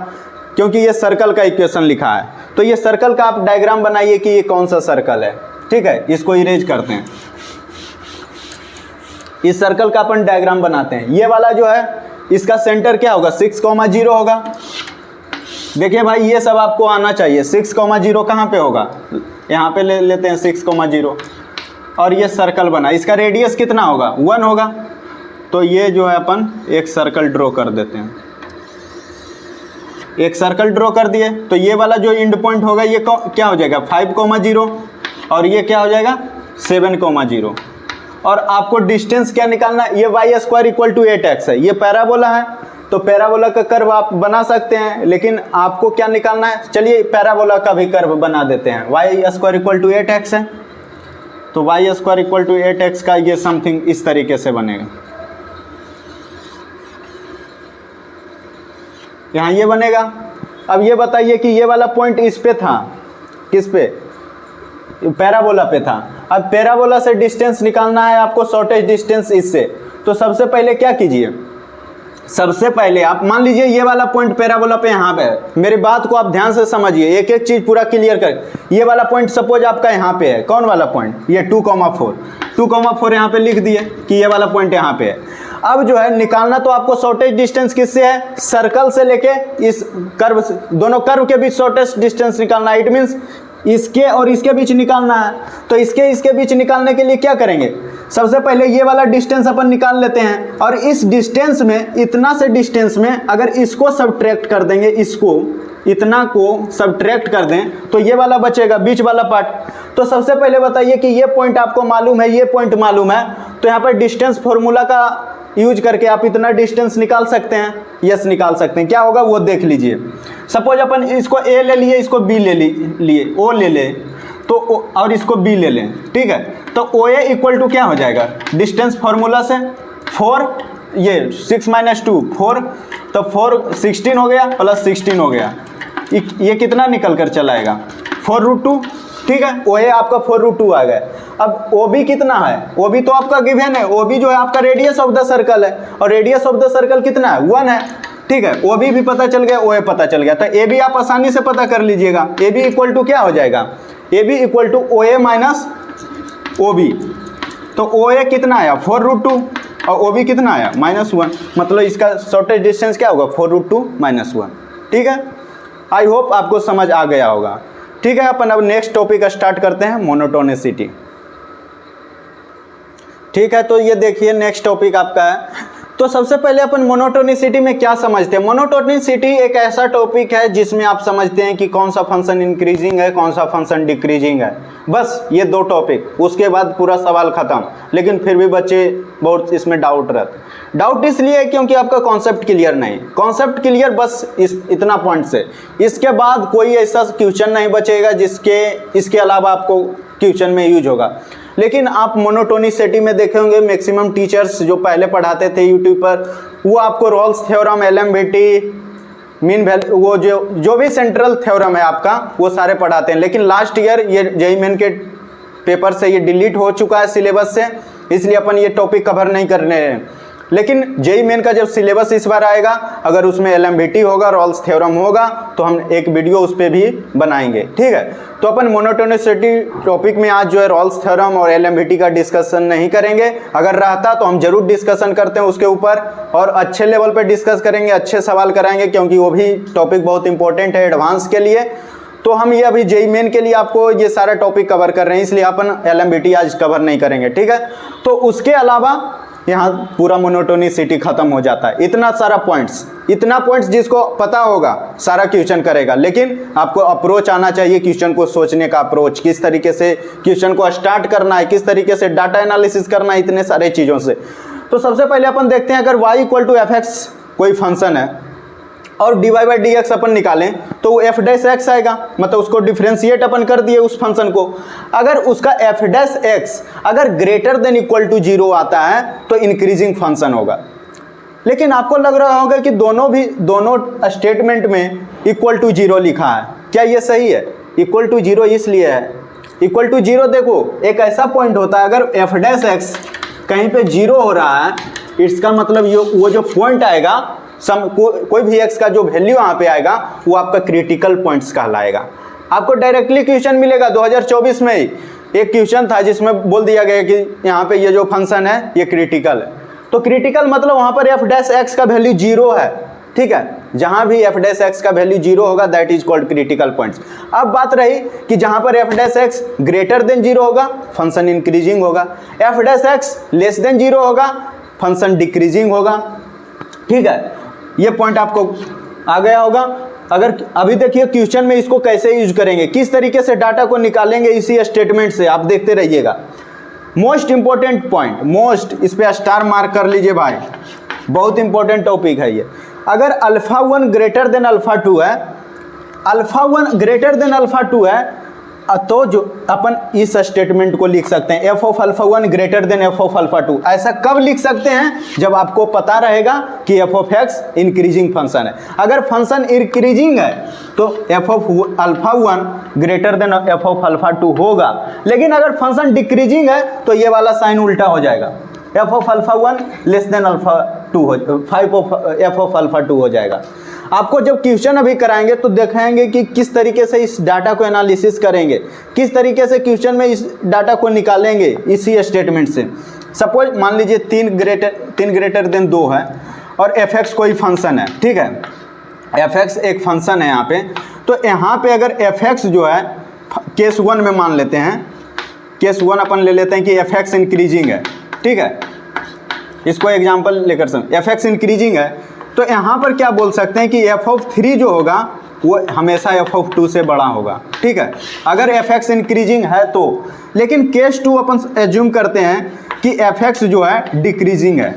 क्योंकि ये सर्कल का इक्वेशन लिखा है। तो ये सर्कल का आप डायग्राम बनाइए कि ये कौन सा सर्कल है। ठीक है, इसको इरेज करते हैं। इस सर्कल का अपन डायग्राम बनाते हैं। ये वाला जो है, इसका सेंटर क्या होगा, 6,0 होगा। देखिए भाई, ये सब आपको आना चाहिए। 6,0 कहाँ पे होगा, यहाँ पे ले लेते हैं 6,0। और ये सर्कल बना, इसका रेडियस कितना होगा, 1 होगा। तो ये जो है अपन एक सर्कल ड्रॉ कर देते हैं। एक सर्कल ड्रॉ कर दिए, तो ये वाला जो एंड पॉइंट होगा ये क्या हो जाएगा 5,0 और ये क्या हो जाएगा 7,0 और आपको डिस्टेंस क्या निकालना है, ये y² इक्वल टू 8x है, ये पैराबोला है तो पैराबोला का कर्व आप बना सकते हैं, लेकिन आपको क्या निकालना है, चलिए पैराबोला का भी कर्व बना देते हैं। y² इक्वल टू 8x है तो y² इक्वल टू 8x का ये समथिंग इस तरीके से बनेगा, यहाँ ये बनेगा। अब ये बताइए कि ये वाला पॉइंट इस पे था, किस पे, पैराबोला पे था। अब पैराबोला से डिस्टेंस निकालना है आपको, शॉर्टेज डिस्टेंस इससे। तो सबसे पहले क्या कीजिए, सबसे पहले आप मान लीजिए ये वाला पॉइंट पैराबोला पे यहाँ पे है, मेरी बात को आप ध्यान से समझिए, एक एक चीज पूरा क्लियर कर। ये वाला पॉइंट सपोज आपका यहाँ पे है, कौन वाला पॉइंट, ये 2,4 यहाँ पे लिख दिए कि ये वाला पॉइंट यहाँ पे है। अब जो है निकालना तो आपको शॉर्टेज डिस्टेंस किससे है, सर्कल से लेके इस कर्व से, दोनों कर्व के बीच शॉर्टेज डिस्टेंस निकालना है। इट मीन्स इसके और इसके बीच निकालना है। तो इसके बीच निकालने के लिए क्या करेंगे, सबसे पहले ये वाला डिस्टेंस अपन निकाल लेते हैं और इस डिस्टेंस में, इतना से डिस्टेंस में अगर इसको सब्ट्रैक्ट कर देंगे, इसको इतना को सब्ट्रैक्ट कर दें तो ये वाला बचेगा बीच वाला पार्ट। तो सबसे पहले बताइए कि ये पॉइंट आपको मालूम है, ये पॉइंट मालूम है, तो यहाँ पर डिस्टेंस फॉर्मूला का यूज करके आप इतना डिस्टेंस निकाल सकते हैं, यस निकाल सकते हैं। क्या होगा वो देख लीजिए। सपोज अपन इसको ए ले लिए, इसको बी ले लिए, ओ ले ले तो और इसको बी ले लें, ठीक है। तो ओ ए इक्वल टू क्या हो जाएगा, डिस्टेंस फार्मूला से 4, ये 6 - 2 4, तो 4 16 हो गया प्लस 16 हो गया, ये कितना निकल कर चला आएगा 4√2, ठीक है। ओ ए आपका 4√2 आ गया। अब ओ बी कितना है, ओ बी तो आपका गिवन है, ओ बी जो है आपका रेडियस ऑफ द सर्कल है और रेडियस ऑफ द सर्कल कितना है 1 है, ठीक है। ओ बी भी पता चल गया, ओ ए पता चल गया, तो ए बी आप आसानी से पता कर लीजिएगा। ए बी इक्वल टू क्या हो जाएगा, A B equal to O A minus O B. तो ओ ए कितना आया 4√2 और ओ बी कितना आया -1, मतलब इसका शॉर्टेज डिस्टेंस क्या होगा 4√2 -1, ठीक है। आई होप आपको समझ आ गया होगा, ठीक है। अपन अब नेक्स्ट टॉपिक स्टार्ट करते हैं, मोनोटोनिसिटी, ठीक है। तो ये देखिए नेक्स्ट टॉपिक आपका है। तो सबसे पहले अपन मोनोटोनिसिटी में क्या समझते हैं। मोनोटोनिसिटी एक ऐसा टॉपिक है जिसमें आप समझते हैं कि कौन सा फंक्शन इंक्रीजिंग है, कौन सा फंक्शन डिक्रीजिंग है, बस ये 2 टॉपिक, उसके बाद पूरा सवाल खत्म। लेकिन फिर भी बच्चे बहुत इसमें डाउट रहते, डाउट इसलिए है क्योंकि आपका कॉन्सेप्ट क्लियर नहीं, कॉन्सेप्ट क्लियर बस इतना पॉइंट से, इसके बाद कोई ऐसा क्वेश्चन नहीं बचेगा इसके अलावा आपको क्वेश्चन में यूज होगा। लेकिन आप मोनोटोनिसिटी में देखे होंगे मैक्सिमम टीचर्स जो पहले पढ़ाते थे यूट्यूब पर, वो आपको रोल्स थ्योरम, एलएमबीटी, मीन वैल्यू, वो जो भी सेंट्रल थ्योरम है आपका वो सारे पढ़ाते हैं। लेकिन लास्ट ईयर ये जेईई मेन के पेपर से ये डिलीट हो चुका है सिलेबस से, इसलिए अपन ये टॉपिक कवर नहीं करने हैं। लेकिन जेईई मेन का जब सिलेबस इस बार आएगा, अगर उसमें एलएमबीटी होगा, रोल्स थ्योरम होगा, तो हम एक वीडियो उस पर भी बनाएंगे, ठीक है। तो अपन मोनोटोनिसिटी टॉपिक में आज जो है रोल्स थ्योरम और एलएमबीटी का डिस्कशन नहीं करेंगे। अगर रहता तो हम जरूर डिस्कशन करते हैं उसके ऊपर और अच्छे लेवल पर डिस्कस करेंगे, अच्छे सवाल कराएंगे, क्योंकि वो भी टॉपिक बहुत इंपॉर्टेंट है एडवांस के लिए। तो हम ये अभी जेईई मेन के लिए आपको ये सारा टॉपिक कवर कर रहे हैं, इसलिए अपन एलएमबीटी आज कवर नहीं करेंगे, ठीक है। तो उसके अलावा यहाँ पूरा मोनोटोनिसिटी खत्म हो जाता है। इतना पॉइंट्स जिसको पता होगा सारा क्वेश्चन करेगा, लेकिन आपको अप्रोच आना चाहिए क्वेश्चन को सोचने का अप्रोच, किस तरीके से क्वेश्चन को स्टार्ट करना है, किस तरीके से डाटा एनालिसिस करना है, इतने सारे चीज़ों से। तो सबसे पहले अपन देखते हैं, अगर y = f(x) कोई फंक्शन है और dy/dx अपन निकालें तो वो f' आएगा, मतलब उसको डिफ्रेंशिएट अपन कर दिए उस फंक्शन को। अगर उसका f' अगर ग्रेटर देन इक्वल टू 0 आता है तो इंक्रीजिंग फंक्शन होगा। लेकिन आपको लग रहा होगा कि दोनों स्टेटमेंट में इक्वल टू 0 लिखा है, क्या ये सही है? इक्वल टू 0 इसलिए है, इक्वल टू 0 देखो एक ऐसा पॉइंट होता है, अगर f' कहीं पे 0 हो रहा है, इसका मतलब वो जो पॉइंट आएगा, कोई भी x का जो वैल्यू यहाँ पे आएगा वो आपका क्रिटिकल पॉइंट्स कहलाएगा। आपको डायरेक्टली क्वेश्चन मिलेगा 2024 में ही एक क्वेश्चन था जिसमें बोल दिया गया कि यहाँ पे ये जो फंक्शन है ये क्रिटिकल है। तो क्रिटिकल मतलब वहाँ पर f' का वैल्यू 0 है, ठीक है। जहाँ भी f' का वैल्यू 0 होगा that is called critical points. अब बात रही कि जहाँ पर f' ग्रेटर देन 0 होगा फंक्शन इंक्रीजिंग होगा, f' लेस देन 0 होगा फंक्शन डिक्रीजिंग होगा, ठीक है। ये पॉइंट आपको आ गया होगा। अगर अभी देखिए क्वेश्चन में इसको कैसे यूज करेंगे, किस तरीके से डाटा को निकालेंगे इसी स्टेटमेंट से, आप देखते रहिएगा। मोस्ट इंपॉर्टेंट पॉइंट, मोस्ट, इस पे स्टार मार्क कर लीजिए भाई, बहुत इंपॉर्टेंट टॉपिक है ये। अगर अल्फा 1 ग्रेटर देन अल्फा 2 है, अल्फा 1 ग्रेटर देन अल्फा 2 है, तो जो अपन इस स्टेटमेंट को लिख सकते हैं F of alpha 1 greater then F of alpha 2। ऐसा कब लिख सकते हैं, जब आपको पता रहेगा कि F of x increasing function है। अगर फंक्शन इंक्रीजिंग है तो F of alpha 1 greater then F of alpha 2 होगा, लेकिन अगर फंक्शन डिक्रीजिंग है तो ये वाला साइन उल्टा हो जाएगा, F of alpha 1 less then alpha 2 हो, 5 ऑफ एफ ऑफ अल्फा 2 हो जाएगा। आपको जब क्वेश्चन अभी कराएंगे तो देखेंगे कि किस तरीके से इस डाटा को एनालिसिस करेंगे, किस तरीके से क्वेश्चन में इस डाटा को निकालेंगे इसी स्टेटमेंट से। सपोज मान लीजिए 3 ग्रेटर देन 2 है और एफ एक्स कोई फंक्शन है, ठीक है, एफ एक्स एक फंक्शन है यहाँ पे। तो यहाँ पे अगर एफ एक्स जो है केस 1 में मान लेते हैं, केस 1 अपन ले लेते हैं कि एफ एक्स इंक्रीजिंग है, ठीक है, इसको एग्जाम्पल लेकर समझ, एफ एक्स इंक्रीजिंग है तो यहाँ पर क्या बोल सकते हैं कि एफ ऑफ 3 जो होगा वो हमेशा एफ ऑफ 2 से बड़ा होगा, ठीक है, अगर एफ एक्स इंक्रीजिंग है तो। लेकिन केस 2 अपन एज्यूम करते हैं कि एफ एक्स जो है डिक्रीजिंग है,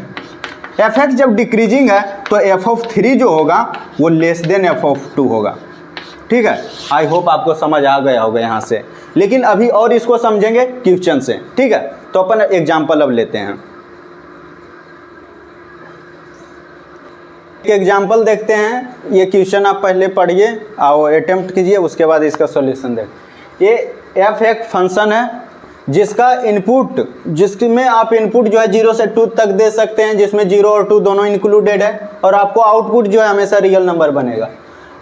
एफ एक्स जब डिक्रीजिंग है तो एफ ऑफ 3 जो होगा वो लेस देन एफ ऑफ 2 होगा, ठीक है। आई होप आपको समझ आ गया होगा यहाँ से, लेकिन अभी और इसको समझेंगे क्वेश्चन से, ठीक है। तो अपन एग्जाम्पल अब लेते हैं, एक एग्जाम्पल देखते हैं। ये क्वेश्चन आप पहले पढ़िए और अटेम्प्ट कीजिए, उसके बाद इसका सॉल्यूशन देख। ये एफ एक फंक्शन है जिसका इनपुट, जिसमें आप इनपुट जो है 0 से 2 तक दे सकते हैं, जिसमें 0 और 2 दोनों इंक्लूडेड है, और आपको आउटपुट जो है हमेशा रियल नंबर बनेगा।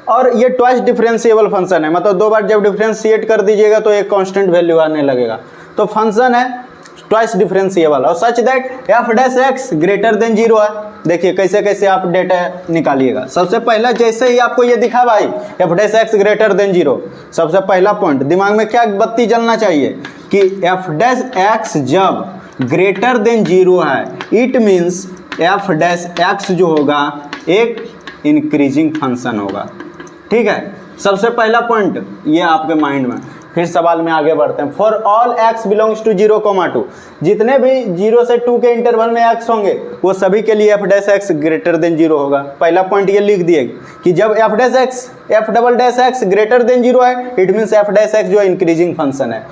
और ये ट्वाइस डिफरेंशिएबल फंक्शन है, मतलब 2 बार जब डिफरेंशिएट कर दीजिएगा तो एक कांस्टेंट वैल्यू आने लगेगा। तो फंक्शन है ट्वाइस डिफरेंशिएबल और such that F dash x greater than 0 है। देखिए कैसे कैसे आप डेटा निकालिएगा। सबसे पहला जैसे ही आपको ये दिखा भाई F dash x greater than 0, सबसे पहला पॉइंट दिमाग में क्या बत्ती जलना चाहिए कि एफ डैश एक्स जब ग्रेटर देन 0 है, it means f dash x जो होगा एक इंक्रीजिंग फंक्शन होगा, ठीक है। सबसे पहला पॉइंट ये आपके माइंड में। फिर सवाल में आगे बढ़ते हैं। For all x belongs to 0,2, जितने भी 0 से 2 के इंटरवल में एक्स होंगे वो सभी के लिए f dash x greater than 0 होगा। पहला पॉइंट ये लिख दिए कि जब f dash x f double dash x greater than 0 है, it means f dash x जो इंक्रीजिंग फंक्शन है।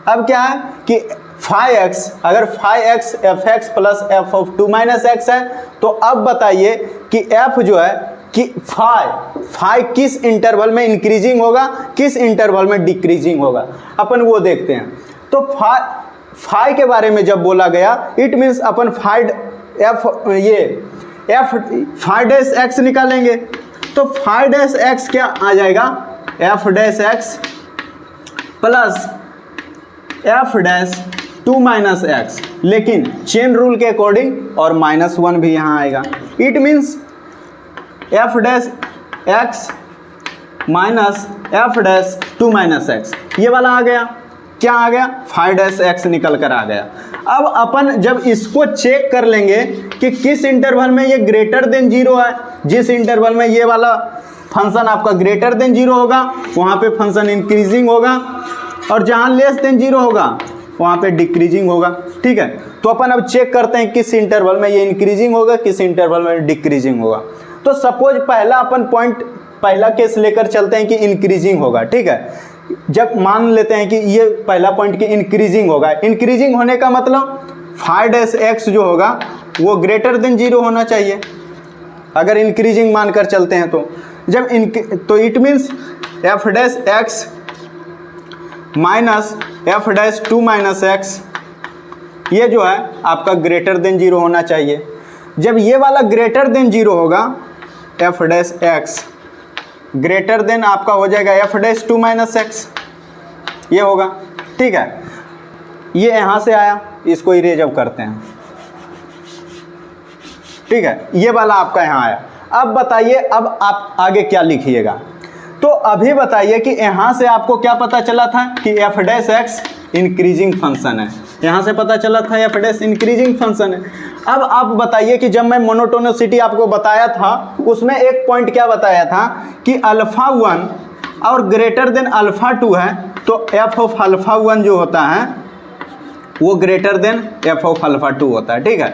अब क्या है कि फाई एक्स, अगर phi x f x plus f of 2 minus x है, तो अब बताइए कि एफ जो है कि फाई किस इंटरवल में इंक्रीजिंग होगा, किस इंटरवल में डिक्रीजिंग होगा, अपन वो देखते हैं। तो फाई के बारे में जब बोला गया, इट मीन्स अपन फाई डैश एक्स निकालेंगे। तो फाई डैश एक्स क्या आ जाएगा, f dash x plus f dash 2 minus x, लेकिन चेन रूल के अकॉर्डिंग और -1 भी यहाँ आएगा। It means f dash x minus f dash 2 minus x, ये वाला आ गया। क्या आ गया, फाई डैश एक्स निकल कर आ गया। अब अपन जब इसको चेक कर लेंगे कि किस इंटरवल में ये ग्रेटर देन 0 है, जिस इंटरवल में ये वाला फंक्शन आपका ग्रेटर देन 0 होगा वहाँ पे फंक्शन इंक्रीजिंग होगा, और जहाँ लेस देन 0 होगा वहाँ पे डिक्रीजिंग होगा, ठीक है। तो अपन अब चेक करते हैं किस इंटरवल में ये इंक्रीजिंग होगा, किस इंटरवल में डिक्रीजिंग होगा। तो सपोज पहला अपन पॉइंट, पहला केस लेकर चलते हैं कि इंक्रीजिंग होगा, ठीक है। जब मान लेते हैं कि ये पहला पॉइंट कि इंक्रीजिंग होगा, इंक्रीजिंग होने का मतलब फाई डैश एक्स जो होगा वो ग्रेटर देन 0 होना चाहिए, अगर इंक्रीजिंग मानकर चलते हैं तो। जब तो it means f dash x minus f dash 2 minus x, ये जो है आपका ग्रेटर देन 0 होना चाहिए। जब ये वाला ग्रेटर देन 0 होगा, F dash x greater then आपका हो जाएगा एफ डैश 2 माइनस एक्स, ये होगा, ठीक है। ये यहाँ से आया, इसको इरेज अप करते हैं, ठीक है। ये वाला आपका यहाँ आया। अब बताइए अब आप आगे क्या लिखिएगा। तो अभी बताइए कि यहाँ से आपको क्या पता चला था कि F dash x increasing function है, यहाँ से पता चला था एफ डैश इंक्रीजिंग फंक्शन है। अब आप बताइए कि जब मैं मोनोटोनिसिटी आपको बताया था उसमें एक पॉइंट क्या बताया था कि अल्फ़ा 1 और ग्रेटर देन अल्फ़ा 2 है, तो एफ ऑफ अल्फ़ा 1 जो होता है वो greater than F of alpha 2 होता है। ठीक है,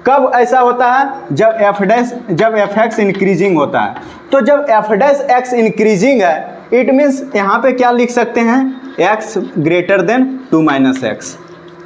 कब ऐसा होता है? जब एफ एक्स इंक्रीजिंग होता है। तो जब एफ डैश एक्स इंक्रीजिंग है, इट मीन्स यहाँ पे क्या लिख सकते हैं, x greater then 2 minus x.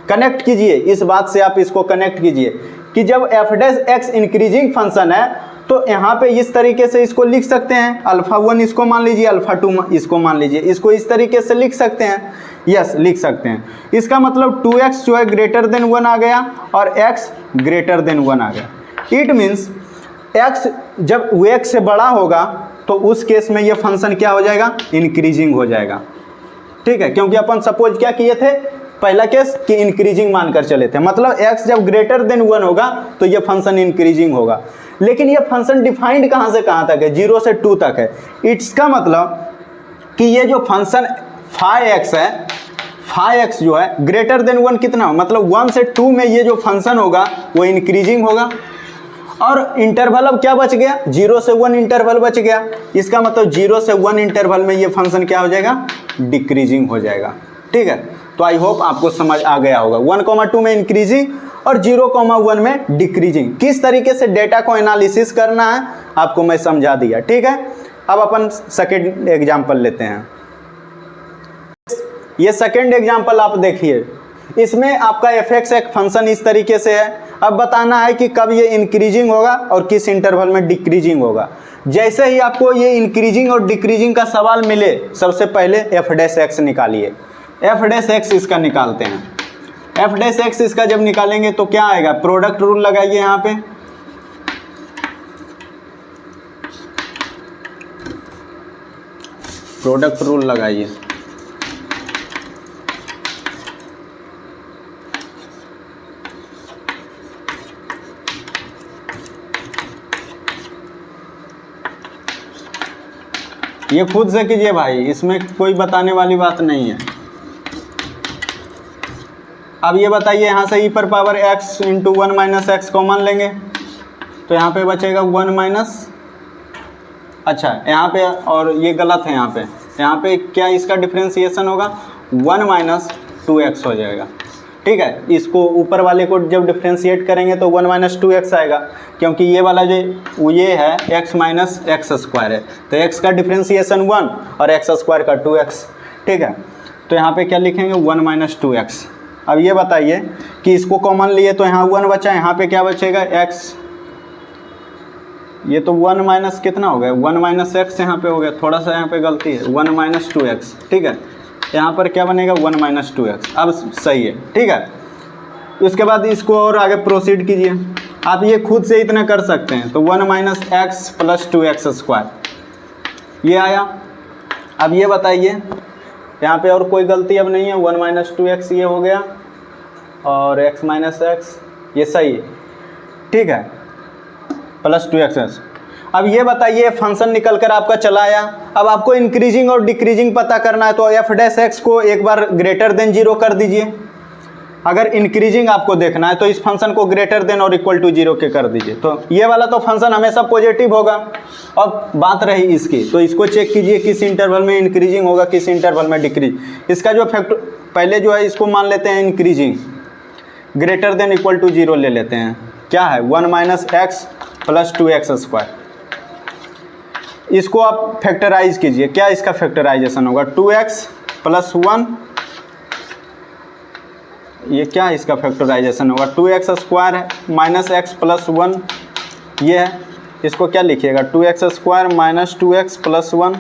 Connect कीजिए, इस बात से आप इसको कनेक्ट कीजिए कि जब f dash x increasing function है तो यहाँ पे इस तरीके से इसको लिख सकते हैं, अल्फ़ा 1 इसको मान लीजिए, अल्फ़ा 2 इसको मान लीजिए, इसको इस तरीके से लिख सकते हैं। यस, लिख सकते हैं। इसका मतलब 2x जो है ग्रेटर देन 1 आ गया और x ग्रेटर देन 1 आ गया। इट मीन्स x जब x से बड़ा होगा तो उस केस में ये फंक्शन क्या हो जाएगा, इंक्रीजिंग हो जाएगा। ठीक है, क्योंकि अपन सपोज क्या किए थे पहला केस कि इंक्रीजिंग मानकर चले थे, मतलब x जब ग्रेटर देन 1 होगा तो ये फंक्शन इंक्रीजिंग होगा। लेकिन ये फंक्शन डिफाइंड कहाँ से कहाँ तक है, 0 से 2 तक है। इसका मतलब कि ये जो फंक्शन फाई एक्स है, फाई एक्स जो है ग्रेटर देन 1 कितना हो, मतलब 1 से 2 में ये जो फंक्शन होगा वो इंक्रीजिंग होगा। और इंटरवल अब क्या बच गया, 0 से 1 इंटरवल बच गया। इसका मतलब 0 से 1 इंटरवल में ये फंक्शन क्या हो जाएगा, डिक्रीजिंग हो जाएगा। ठीक है, तो आई होप आपको समझ आ गया होगा। 1,2 में इंक्रीजिंग और 0,1 में डिक्रीजिंग, किस तरीके से डेटा को एनालिसिस करना है आपको मैं समझा दिया। ठीक है, अब अपन सेकेंड एग्जाम्पल लेते हैं। ये सेकेंड एग्जाम्पल आप देखिए, इसमें आपका एफ एक्स एक फंक्शन इस तरीके से है। अब बताना है कि कब ये इंक्रीजिंग होगा और किस इंटरवल में डिक्रीजिंग होगा। जैसे ही आपको ये इंक्रीजिंग और डिक्रीजिंग का सवाल मिले, सबसे पहले एफ डैश एक्स निकालिए। एफ डैश एक्स इसका निकालते हैं। एफ डैश एक्स इसका जब निकालेंगे तो क्या आएगा, प्रोडक्ट रूल लगाइए यहाँ पे। प्रोडक्ट रूल लगाइए। ये खुद से कीजिए भाई, इसमें कोई बताने वाली बात नहीं है। अब ये बताइए, यहाँ से e पर power x into 1 minus x common लेंगे तो यहाँ पे बचेगा 1 माइनस, अच्छा यहाँ पे, और ये गलत है, यहाँ पे क्या इसका डिफ्रेंसिएशन होगा, 1 माइनस 2x हो जाएगा। ठीक है, इसको ऊपर वाले को जब डिफ्रेंशिएट करेंगे तो 1 माइनस 2x आएगा, क्योंकि ये वाला जो ये है x माइनस एक्स स्क्वायर है, तो x का डिफ्रेंशिएशन 1 और x स्क्वायर का 2x। ठीक है, तो यहाँ पे क्या लिखेंगे, 1 माइनस 2x। अब ये बताइए कि इसको कॉमन लिए तो यहाँ 1 बचा, यहाँ पे क्या बचेगा, x। ये तो 1 माइनस कितना हो गया, 1 माइनस एक्स यहाँ पे हो गया, थोड़ा सा यहाँ पे गलती है, 1 माइनस 2x। ठीक है, यहाँ पर क्या बनेगा, 1 माइनस 2x। अब सही है। ठीक है, उसके बाद इसको और आगे प्रोसीड कीजिए। आप ये खुद से इतना कर सकते हैं, तो 1 minus x plus 2x square ये आया। अब ये बताइए, यहाँ पे और कोई गलती अब नहीं है, 1 माइनस 2x ये हो गया और x माइनस एक्स ये सही है। ठीक है, प्लस 2x। अब ये बताइए, फंक्शन निकल कर आपका चला आया। अब आपको इंक्रीजिंग और डिक्रीजिंग पता करना है, तो एफ डैश एक्स को एक बार ग्रेटर देन 0 कर दीजिए। अगर इंक्रीजिंग आपको देखना है तो इस फंक्शन को ग्रेटर देन और इक्वल टू 0 के कर दीजिए, तो ये वाला तो फंक्शन हमेशा पॉजिटिव होगा। अब बात रही इसकी, तो इसको चेक कीजिए किस इंटरवल में इंक्रीजिंग होगा, किस इंटरवल में डिक्रीज। इसका जो फैक्टर पहले जो है इसको मान लेते हैं increasing, greater than equal to 0 ले लेते हैं। क्या है, 1 minus x plus 2x square. इसको आप फैक्टराइज कीजिए, क्या इसका फैक्टराइजेशन होगा, 2x प्लस 1, ये क्या इसका फैक्टराइजेशन होगा, 2x स्क्वायर है माइनस एक्स प्लस 1, ये है। इसको क्या लिखिएगा, 2x square minus 2x plus 1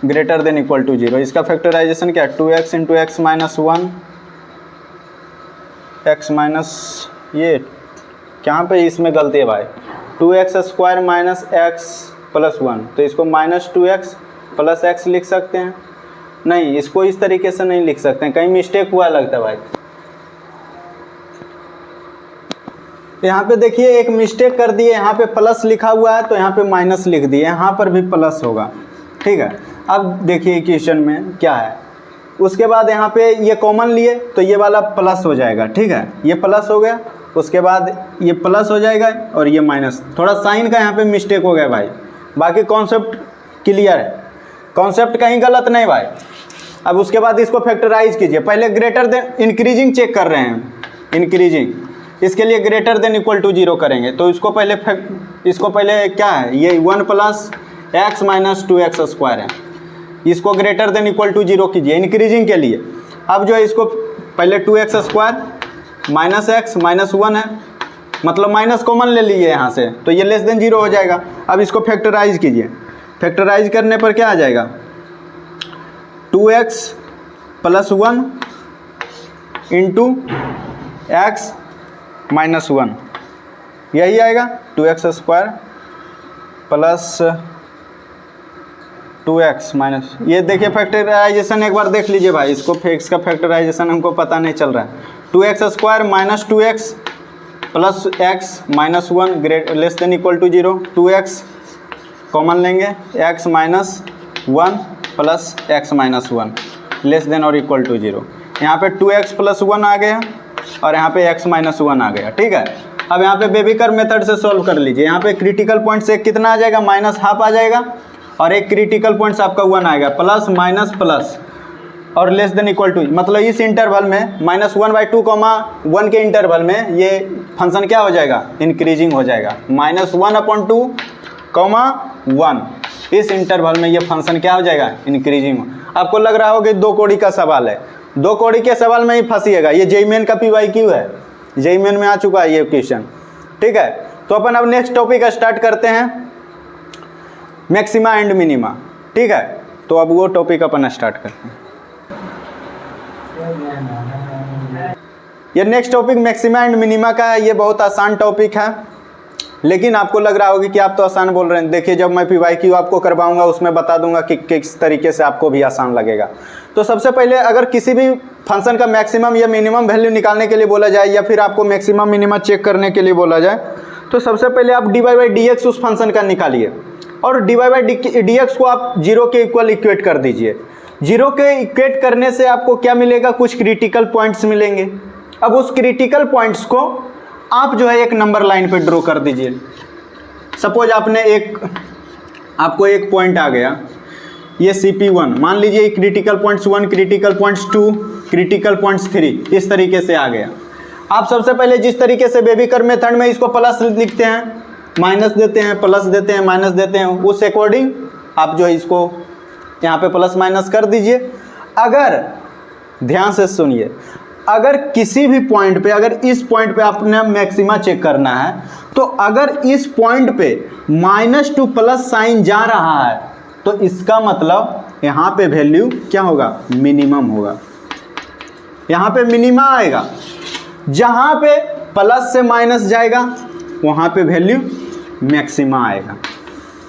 greater than equal to 0। इसका फैक्टराइजेशन क्या है, 2x into x minus 1, x minus, ये क्या पे इसमें गलती है भाई, 2x square minus x plus 1, तो इसको माइनस 2x प्लस एक्स लिख सकते हैं। नहीं, इसको इस तरीके से नहीं लिख सकते हैं, कहीं मिस्टेक हुआ लगता है भाई। यहाँ पे देखिए एक मिस्टेक कर दिए, यहाँ पे प्लस लिखा हुआ है तो यहाँ पे माइनस लिख दिए, यहाँ पर भी प्लस होगा। ठीक है, अब देखिए इक्वेशन में क्या है, उसके बाद यहाँ पे ये कॉमन लिए तो ये वाला प्लस हो जाएगा, ठीक है, ये प्लस हो गया, उसके बाद ये प्लस हो जाएगा और ये माइनस। थोड़ा साइन का यहाँ पे मिस्टेक हो गया भाई, बाकी कॉन्सेप्ट क्लियर है, कॉन्सेप्ट कहीं गलत नहीं भाई। अब उसके बाद इसको फैक्टराइज कीजिए, पहले ग्रेटर देन इंक्रीजिंग चेक कर रहे हैं, इंक्रीजिंग, इसके लिए ग्रेटर देन इक्वल टू 0 करेंगे। तो इसको पहले क्या है, ये 1 plus x minus 2x square है, इसको ग्रेटर देन इक्वल टू 0 कीजिए इंक्रीजिंग के लिए। अब जो है इसको पहले 2x square minus x minus 1 है, मतलब माइनस कॉमन ले लीजिए यहाँ से, तो ये लेस देन 0 हो जाएगा। अब इसको फैक्टराइज कीजिए, फैक्टराइज करने पर क्या आ जाएगा, 2x plus 1 into x minus 1, यही आएगा 2x square plus 2x minus, ये देखिए फैक्टराइजेशन एक बार देख लीजिए भाई, इसको इसका फैक्टराइजेशन हमको पता नहीं चल रहा है। 2x square minus 2x plus x minus 1 less than equal to 0, 2x common लेंगे, x minus 1 plus x minus 1 less than और इक्वल टू 0। यहाँ पे 2x प्लस 1 आ गया और यहाँ पे x माइनस 1 आ गया, ठीक है। अब यहाँ पे बेबी कर्व मेथड से सॉल्व कर लीजिए। यहाँ पे क्रिटिकल पॉइंट से कितना आ जाएगा, माइनस हाफ आ जाएगा, और एक क्रिटिकल पॉइंट से आपका 1 आएगा, प्लस माइनस प्लस और लेस देन इक्वल टू, मतलब इस इंटरवल में -1/2, 1 के इंटरवल में ये फंक्शन क्या हो जाएगा, इंक्रीजिंग हो जाएगा। -1/2, 1, इस इंटरवल में ये फंक्शन क्या हो जाएगा, इंक्रीजिंग। आपको लग रहा होगा 2 कौड़ी का सवाल है, 2 कौड़ी के सवाल में ही फंसिएगा, ये जेईई मेन का PYQ है, जेईई मेन में आ चुका है ये क्वेश्चन, ठीक है। तो अपन अब नेक्स्ट टॉपिक स्टार्ट करते हैं, मैक्सिमा एंड मिनिमा, ठीक है। तो अब वो टॉपिक अपन स्टार्ट करते हैं। ये next topic maxima and minima का है, ये बहुत आसान टॉपिक है, लेकिन आपको लग रहा होगा कि आप तो आसान बोल रहे हैं। देखिए जब मैं PYQ आपको करवाऊंगा उसमें बता दूंगा कि किस तरीके से आपको भी आसान लगेगा। तो सबसे पहले अगर किसी भी फंक्शन का मैक्सिमम या मिनिमम वैल्यू निकालने के लिए बोला जाए, या फिर आपको मैक्सिमम मिनिमा चेक करने के लिए बोला जाए, तो सबसे पहले आप dy/dx उस फंक्शन का निकालिए, और dy/dx को आप 0 के इक्वल इक्वेट कर दीजिए। 0 के इक्वेट करने से आपको क्या मिलेगा, कुछ क्रिटिकल पॉइंट्स मिलेंगे। अब उस क्रिटिकल पॉइंट्स को आप जो है एक नंबर लाइन पे ड्रॉ कर दीजिए। सपोज आपको एक पॉइंट आ गया, ये CP1 मान लीजिए, critical points 1, critical points 2, critical points 3, इस तरीके से आ गया। आप सबसे पहले जिस तरीके से बेबी कर्व मेथड में इसको प्लस लिखते हैं, माइनस देते हैं, प्लस देते हैं, माइनस देते हैं, उस अकॉर्डिंग आप जो है इसको यहाँ पे प्लस माइनस कर दीजिए। अगर ध्यान से सुनिए, अगर किसी भी पॉइंट पे, अगर इस पॉइंट पे आपने मैक्सिमा चेक करना है, तो अगर इस पॉइंट पे -2 प्लस साइन जा रहा है, तो इसका मतलब यहाँ पे वैल्यू क्या होगा, मिनिमम होगा, यहाँ पे मिनिमा आएगा। जहाँ पे प्लस से माइनस जाएगा वहाँ पे वैल्यू मैक्सिमा आएगा,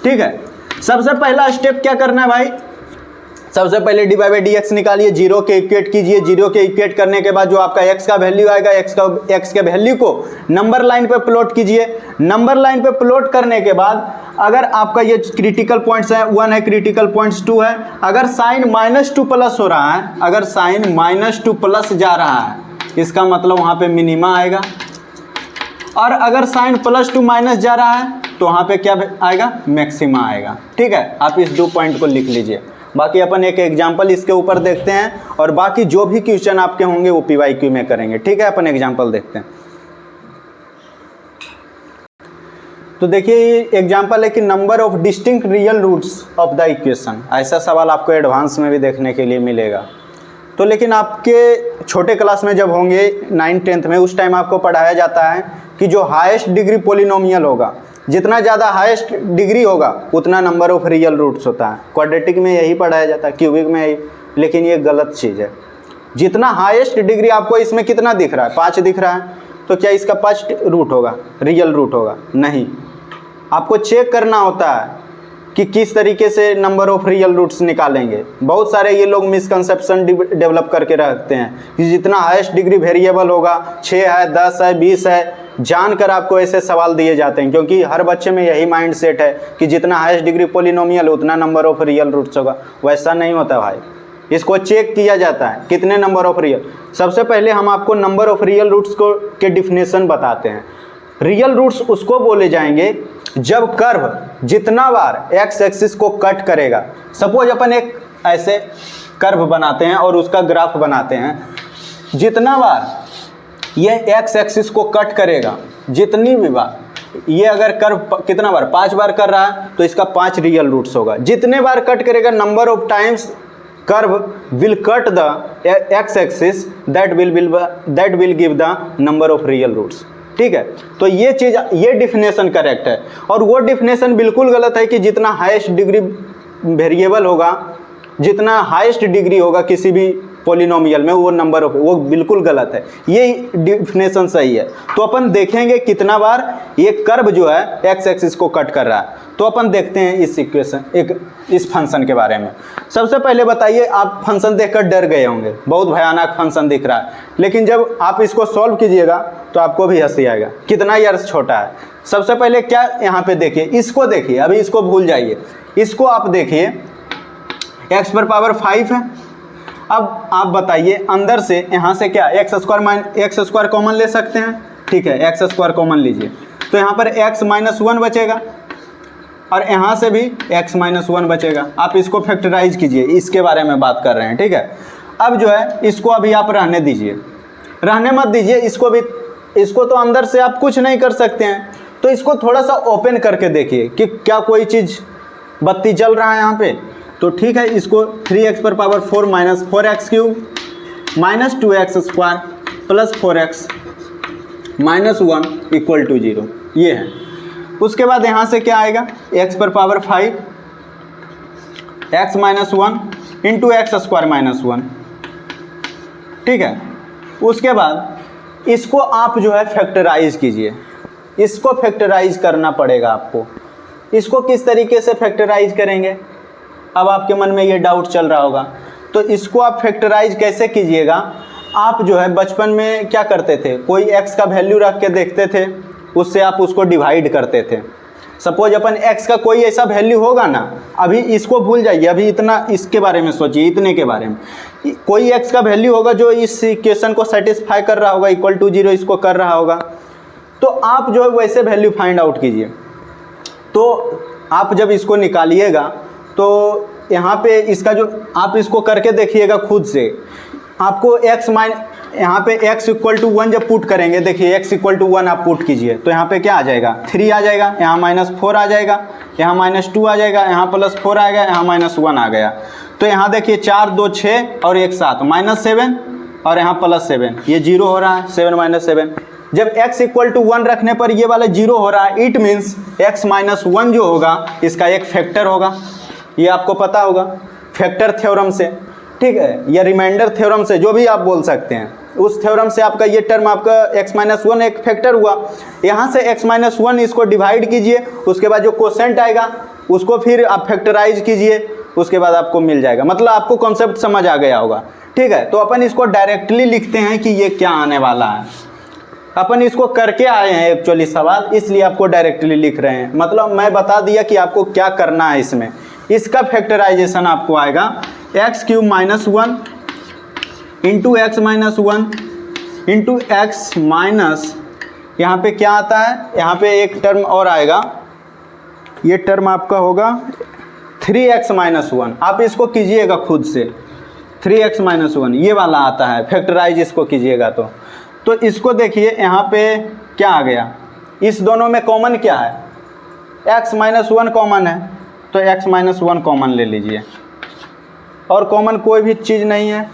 ठीक है। सबसे पहला स्टेप क्या करना है भाई, सबसे पहले dy/dx निकालिए, 0 के इक्वेट कीजिए। 0 के इक्वेट करने के बाद जो आपका x का वैल्यू आएगा, x के वैल्यू को नंबर लाइन पे प्लॉट कीजिए। नंबर लाइन पे प्लॉट करने के बाद अगर आपका ये क्रिटिकल पॉइंट्स है, 1 है, क्रिटिकल पॉइंट्स 2 है, अगर साइन -2 प्लस हो रहा है, अगर साइन -2 प्लस जा रहा है, इसका मतलब वहाँ पे मिनिमा आएगा। और अगर साइन +2 माइनस जा रहा है, तो वहाँ पे क्या आएगा, मैक्सिमा आएगा, ठीक है। आप इस 2 पॉइंट को लिख लीजिए। बाकी अपन एक एग्जाम्पल इसके ऊपर देखते हैं, और बाकी जो भी क्वेश्चन आपके होंगे वो PYQ में करेंगे, ठीक है। अपन एग्जाम्पल देखते हैं। तो देखिए एग्जाम्पल है कि number of distinct real roots of the equation, ऐसा सवाल आपको एडवांस में भी देखने के लिए मिलेगा। तो लेकिन आपके छोटे क्लास में जब होंगे 9th 10th में, उस टाइम आपको पढ़ाया जाता है कि जो हाईएस्ट डिग्री पोलिनोमियल होगा, जितना ज़्यादा हाईएस्ट डिग्री होगा उतना नंबर ऑफ रियल रूट्स होता है। क्वाड्रेटिक में यही पढ़ाया जाता है, क्यूबिक में यही, लेकिन ये गलत चीज़ है। जितना हाईएस्ट डिग्री आपको इसमें कितना दिख रहा है, 5 दिख रहा है, तो क्या इसका 5 रूट होगा, रियल रूट होगा? नहीं। आपको चेक करना होता है कि किस तरीके से नंबर ऑफ रियल रूट्स निकालेंगे। बहुत सारे ये लोग मिसकंसेप्शन डेवलप करके रखते हैं कि जितना हाईएस्ट डिग्री वेरिएबल होगा, 6 है, 10 है, 20 है, जानकर आपको ऐसे सवाल दिए जाते हैं, क्योंकि हर बच्चे में यही माइंड सेट है कि जितना हाईएस्ट डिग्री पोलिनोमियल उतना नंबर ऑफ रियल रूट्स होगा। वैसा नहीं होता भाई, इसको चेक किया जाता है कितने नंबर ऑफ रियल। सबसे पहले हम आपको नंबर ऑफ रियल रूट्स को के डिफिनेशन बताते हैं। रियल रूट्स उसको बोले जाएंगे जब कर्व जितना बार एक्स एक्सिस को कट करेगा। सपोज अपन एक ऐसे कर्व बनाते हैं और उसका ग्राफ बनाते हैं, जितना बार ये एक्स एक्सिस को कट करेगा, जितनी भी बार ये अगर कर्व कितना बार 5 बार कर रहा है तो इसका 5 रियल रूट्स होगा। जितने बार कट करेगा number of times curve will cut the x axis that will give the number of real roots. ठीक है, तो ये चीज़, ये डिफिनेशन करेक्ट है। और वो डिफिनेशन बिल्कुल गलत है कि जितना हाईएस्ट डिग्री वेरिएबल होगा, जितना हाईएस्ट डिग्री होगा किसी भी पॉलिनोमियल में, वो नंबर ऑफ, वो बिल्कुल गलत है। ये डिफिनेशन सही है। तो अपन देखेंगे कितना बार ये कर्व जो है एक्स एक्सिस को कट कर रहा है। तो अपन देखते हैं इस इक्वेशन, इस फंक्शन के बारे में। सबसे पहले बताइए, आप फंक्शन देखकर डर गए होंगे, बहुत भयानक फंक्शन दिख रहा है, लेकिन जब आप इसको सॉल्व कीजिएगा तो आपको भी हंसी आएगा कितना ही अर्थ छोटा है। सबसे पहले क्या यहाँ पे देखिए, इसको देखिए, अभी इसको भूल जाइए, इसको आप देखिए x पर पावर 5 है। अब आप बताइए अंदर से यहाँ से क्या एक्स स्क्वायर कॉमन ले सकते हैं। ठीक है, एक्स स्क्वायर कॉमन लीजिए तो यहाँ पर x माइनस 1 बचेगा और यहाँ से भी x माइनस 1 बचेगा। आप इसको फैक्टराइज कीजिए, इसके बारे में बात कर रहे हैं। ठीक है, अब जो है इसको अभी आप रहने दीजिए, रहने मत दीजिए इसको भी, इसको तो अंदर से आप कुछ नहीं कर सकते हैं, तो इसको थोड़ा सा ओपन करके देखिए कि क्या कोई चीज़ बत्ती जल रहा है यहाँ पे। तो ठीक है, इसको 3x पर पावर 4 माइनस 4x cube minus 2x square plus 4x minus 1 equal to 0, ये है। उसके बाद यहाँ से क्या आएगा, x पर power 5 x minus 1 into x square minus 1। ठीक है, उसके बाद इसको आप जो है फैक्टराइज कीजिए, इसको फैक्टराइज करना पड़ेगा आपको। इसको किस तरीके से फैक्टराइज करेंगे, अब आपके मन में ये डाउट चल रहा होगा। तो इसको आप फैक्टराइज कैसे कीजिएगा, आप जो है बचपन में क्या करते थे, कोई x का वैल्यू रख के देखते थे, उससे आप उसको डिवाइड करते थे। सपोज अपन x का कोई ऐसा वैल्यू होगा ना, अभी इसको भूल जाइए, अभी इतना इसके बारे में सोचिए, इतने के बारे में। कोई x का वैल्यू होगा जो इस इक्वेशन को सेटिस्फाई कर रहा होगा, इक्वल टू 0 इसको कर रहा होगा, तो आप जो है वैसे वैल्यू फाइंड आउट कीजिए। तो आप जब इसको निकालिएगा तो यहाँ पे इसका जो, आप इसको करके देखिएगा खुद से, आपको यहाँ पे x इक्वल टू 1 जब पुट करेंगे, देखिए x इक्वल टू 1 आप पुट कीजिए तो यहाँ पे क्या आ जाएगा, 3 आ जाएगा, यहाँ माइनस 4 आ जाएगा, यहाँ माइनस 2 आ जाएगा, यहाँ प्लस 4 आ गया, यहाँ माइनस 1 आ गया। तो यहाँ देखिए 4 2 6 और 1 7 माइनस 7 और यहाँ प्लस 7, ये 0 हो रहा है, 7 माइनस 7। जब x इक्वल टू 1 रखने पर ये वाला 0 हो रहा है, इट मीन्स x माइनस 1 जो होगा इसका एक फैक्टर होगा। ये आपको पता होगा फैक्टर थ्योरम से, ठीक है, या रिमाइंडर थ्योरम से, जो भी आप बोल सकते हैं, उस थ्योरम से आपका ये टर्म आपका x माइनस 1 एक फैक्टर हुआ। यहाँ से x माइनस 1 इसको डिवाइड कीजिए, उसके बाद जो कोसेंट आएगा उसको फिर आप फैक्टराइज कीजिए, उसके बाद आपको मिल जाएगा। मतलब आपको कॉन्सेप्ट समझ आ गया होगा। ठीक है, तो अपन इसको डायरेक्टली लिखते हैं कि ये क्या आने वाला है। अपन इसको करके आए हैं एक्चुअली सवाल, इसलिए आपको डायरेक्टली लिख रहे हैं। मतलब मैं बता दिया कि आपको क्या करना है इसमें। इसका फैक्टराइजेशन आपको आएगा x cube minus 1 into x minus 1 into x minus, यहाँ पे क्या आता है, यहाँ पे एक टर्म और आएगा, ये टर्म आपका होगा 3x माइनस 1। आप इसको कीजिएगा खुद से, 3x माइनस 1 ये वाला आता है, फैक्टराइज इसको कीजिएगा तो इसको देखिए यहाँ पे क्या आ गया, इस दोनों में कॉमन क्या है, x माइनस 1 कॉमन है, तो x माइनस 1 कॉमन ले लीजिए। और कॉमन कोई भी चीज़ नहीं है,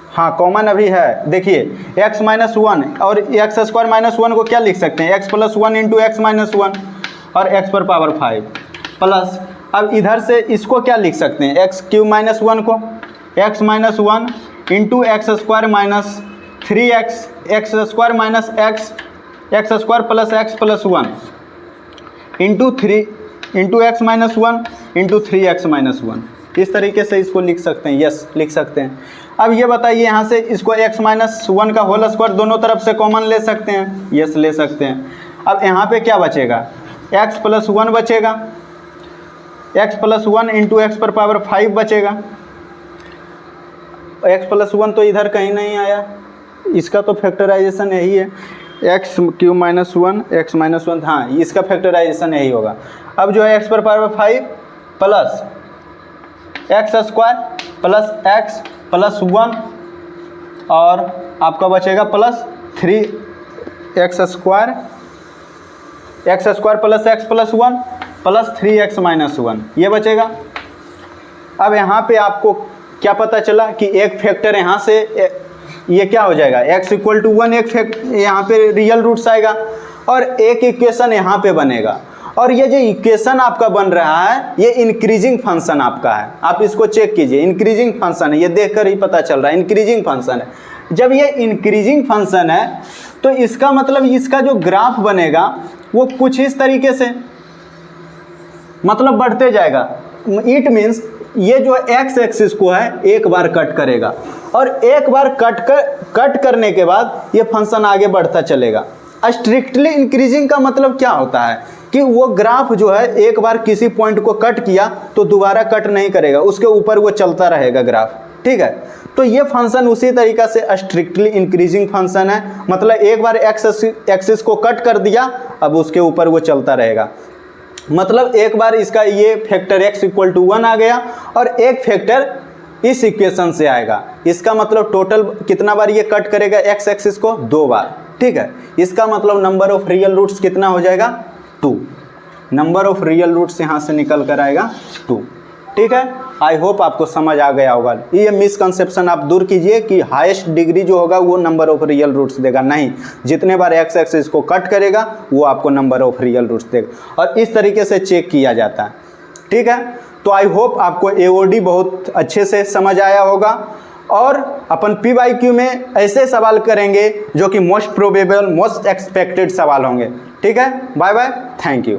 हाँ कॉमन अभी है, देखिए x माइनस 1 और एक्स स्क्वायर माइनस 1 को क्या लिख सकते हैं, x plus 1 into x minus 1 और x पर पावर 5 प्लस, अब इधर से इसको क्या लिख सकते हैं, x क्यूब माइनस 1 को x minus 1 into x square minus 3x x square minus x square plus x plus 1 into 3 into x minus 1 into 3x minus 1, इस तरीके से इसको लिख सकते हैं। यस लिख सकते हैं। अब ये बताइए यहाँ से इसको x माइनस 1 का होल स्क्वायर दोनों तरफ से कॉमन ले सकते हैं, यस ले सकते हैं। अब यहाँ पे क्या बचेगा, x प्लस 1 बचेगा, x प्लस 1 इंटू एक्स पर पावर 5 बचेगा, x+1 तो इधर कहीं नहीं आया, इसका तो फैक्टराइजेशन यही है, x³ - 1 x - 1, हाँ इसका फैक्टराइजेशन यही होगा। अब जो है x⁵ प्लस x² प्लस 1 और आपका बचेगा plus 3x² plus x plus 1 plus 3x - 1 ये बचेगा। अब यहाँ पे आपको क्या पता चला कि एक फैक्टर यहाँ से ये क्या हो जाएगा, x = 1 एक यहाँ पे रियल रूट्स आएगा और एक इक्वेशन यहाँ पे बनेगा। और ये जो इक्वेशन आपका बन रहा है ये इंक्रीजिंग फंक्शन आपका है, आप इसको चेक कीजिए, इंक्रीजिंग फंक्शन है, ये देखकर ही पता चल रहा है इंक्रीजिंग फंक्शन है। जब ये इंक्रीजिंग फंक्शन है तो इसका मतलब इसका जो ग्राफ बनेगा वो कुछ इस तरीके से मतलब बढ़ते जाएगा। इट मीन्स ये जो एक्स एक्सिस को है एक बार कट करेगा और एक बार कट करने के बाद ये फंक्शन आगे बढ़ता चलेगा। स्ट्रिक्टली इंक्रीजिंग का मतलब क्या होता है कि वो ग्राफ जो है एक बार किसी पॉइंट को कट किया तो दोबारा कट नहीं करेगा, उसके ऊपर वो चलता रहेगा ग्राफ, ठीक है। तो ये फंक्शन उसी तरीका से स्ट्रिक्टली इंक्रीजिंग फंक्शन है, मतलब एक बार एक्स एक्सिस को कट कर दिया अब उसके ऊपर वो चलता रहेगा। मतलब एक बार इसका ये फैक्टर x = 1 आ गया और एक फैक्टर इस इक्वेशन से आएगा, इसका मतलब टोटल कितना बार ये कट करेगा x एक्सिस को, 2 बार, ठीक है। इसका मतलब नंबर ऑफ रियल रूट्स कितना हो जाएगा, 2। नंबर ऑफ रियल रूट्स यहाँ से निकल कर आएगा 2, ठीक है। आई होप आपको समझ आ गया होगा। ये मिसकंसेप्शन आप दूर कीजिए कि हाईएस्ट डिग्री जो होगा वो नंबर ऑफ रियल रूट्स देगा, नहीं, जितने बार x एक्सिस को कट करेगा वो आपको नंबर ऑफ रियल रूट्स देगा और इस तरीके से चेक किया जाता है, ठीक है। तो आई होप आपको AOD बहुत अच्छे से समझ आया होगा और अपन PYQ में ऐसे सवाल करेंगे जो कि मोस्ट प्रोबेबल मोस्ट एक्सपेक्टेड सवाल होंगे, ठीक है। Bye bye, thank you.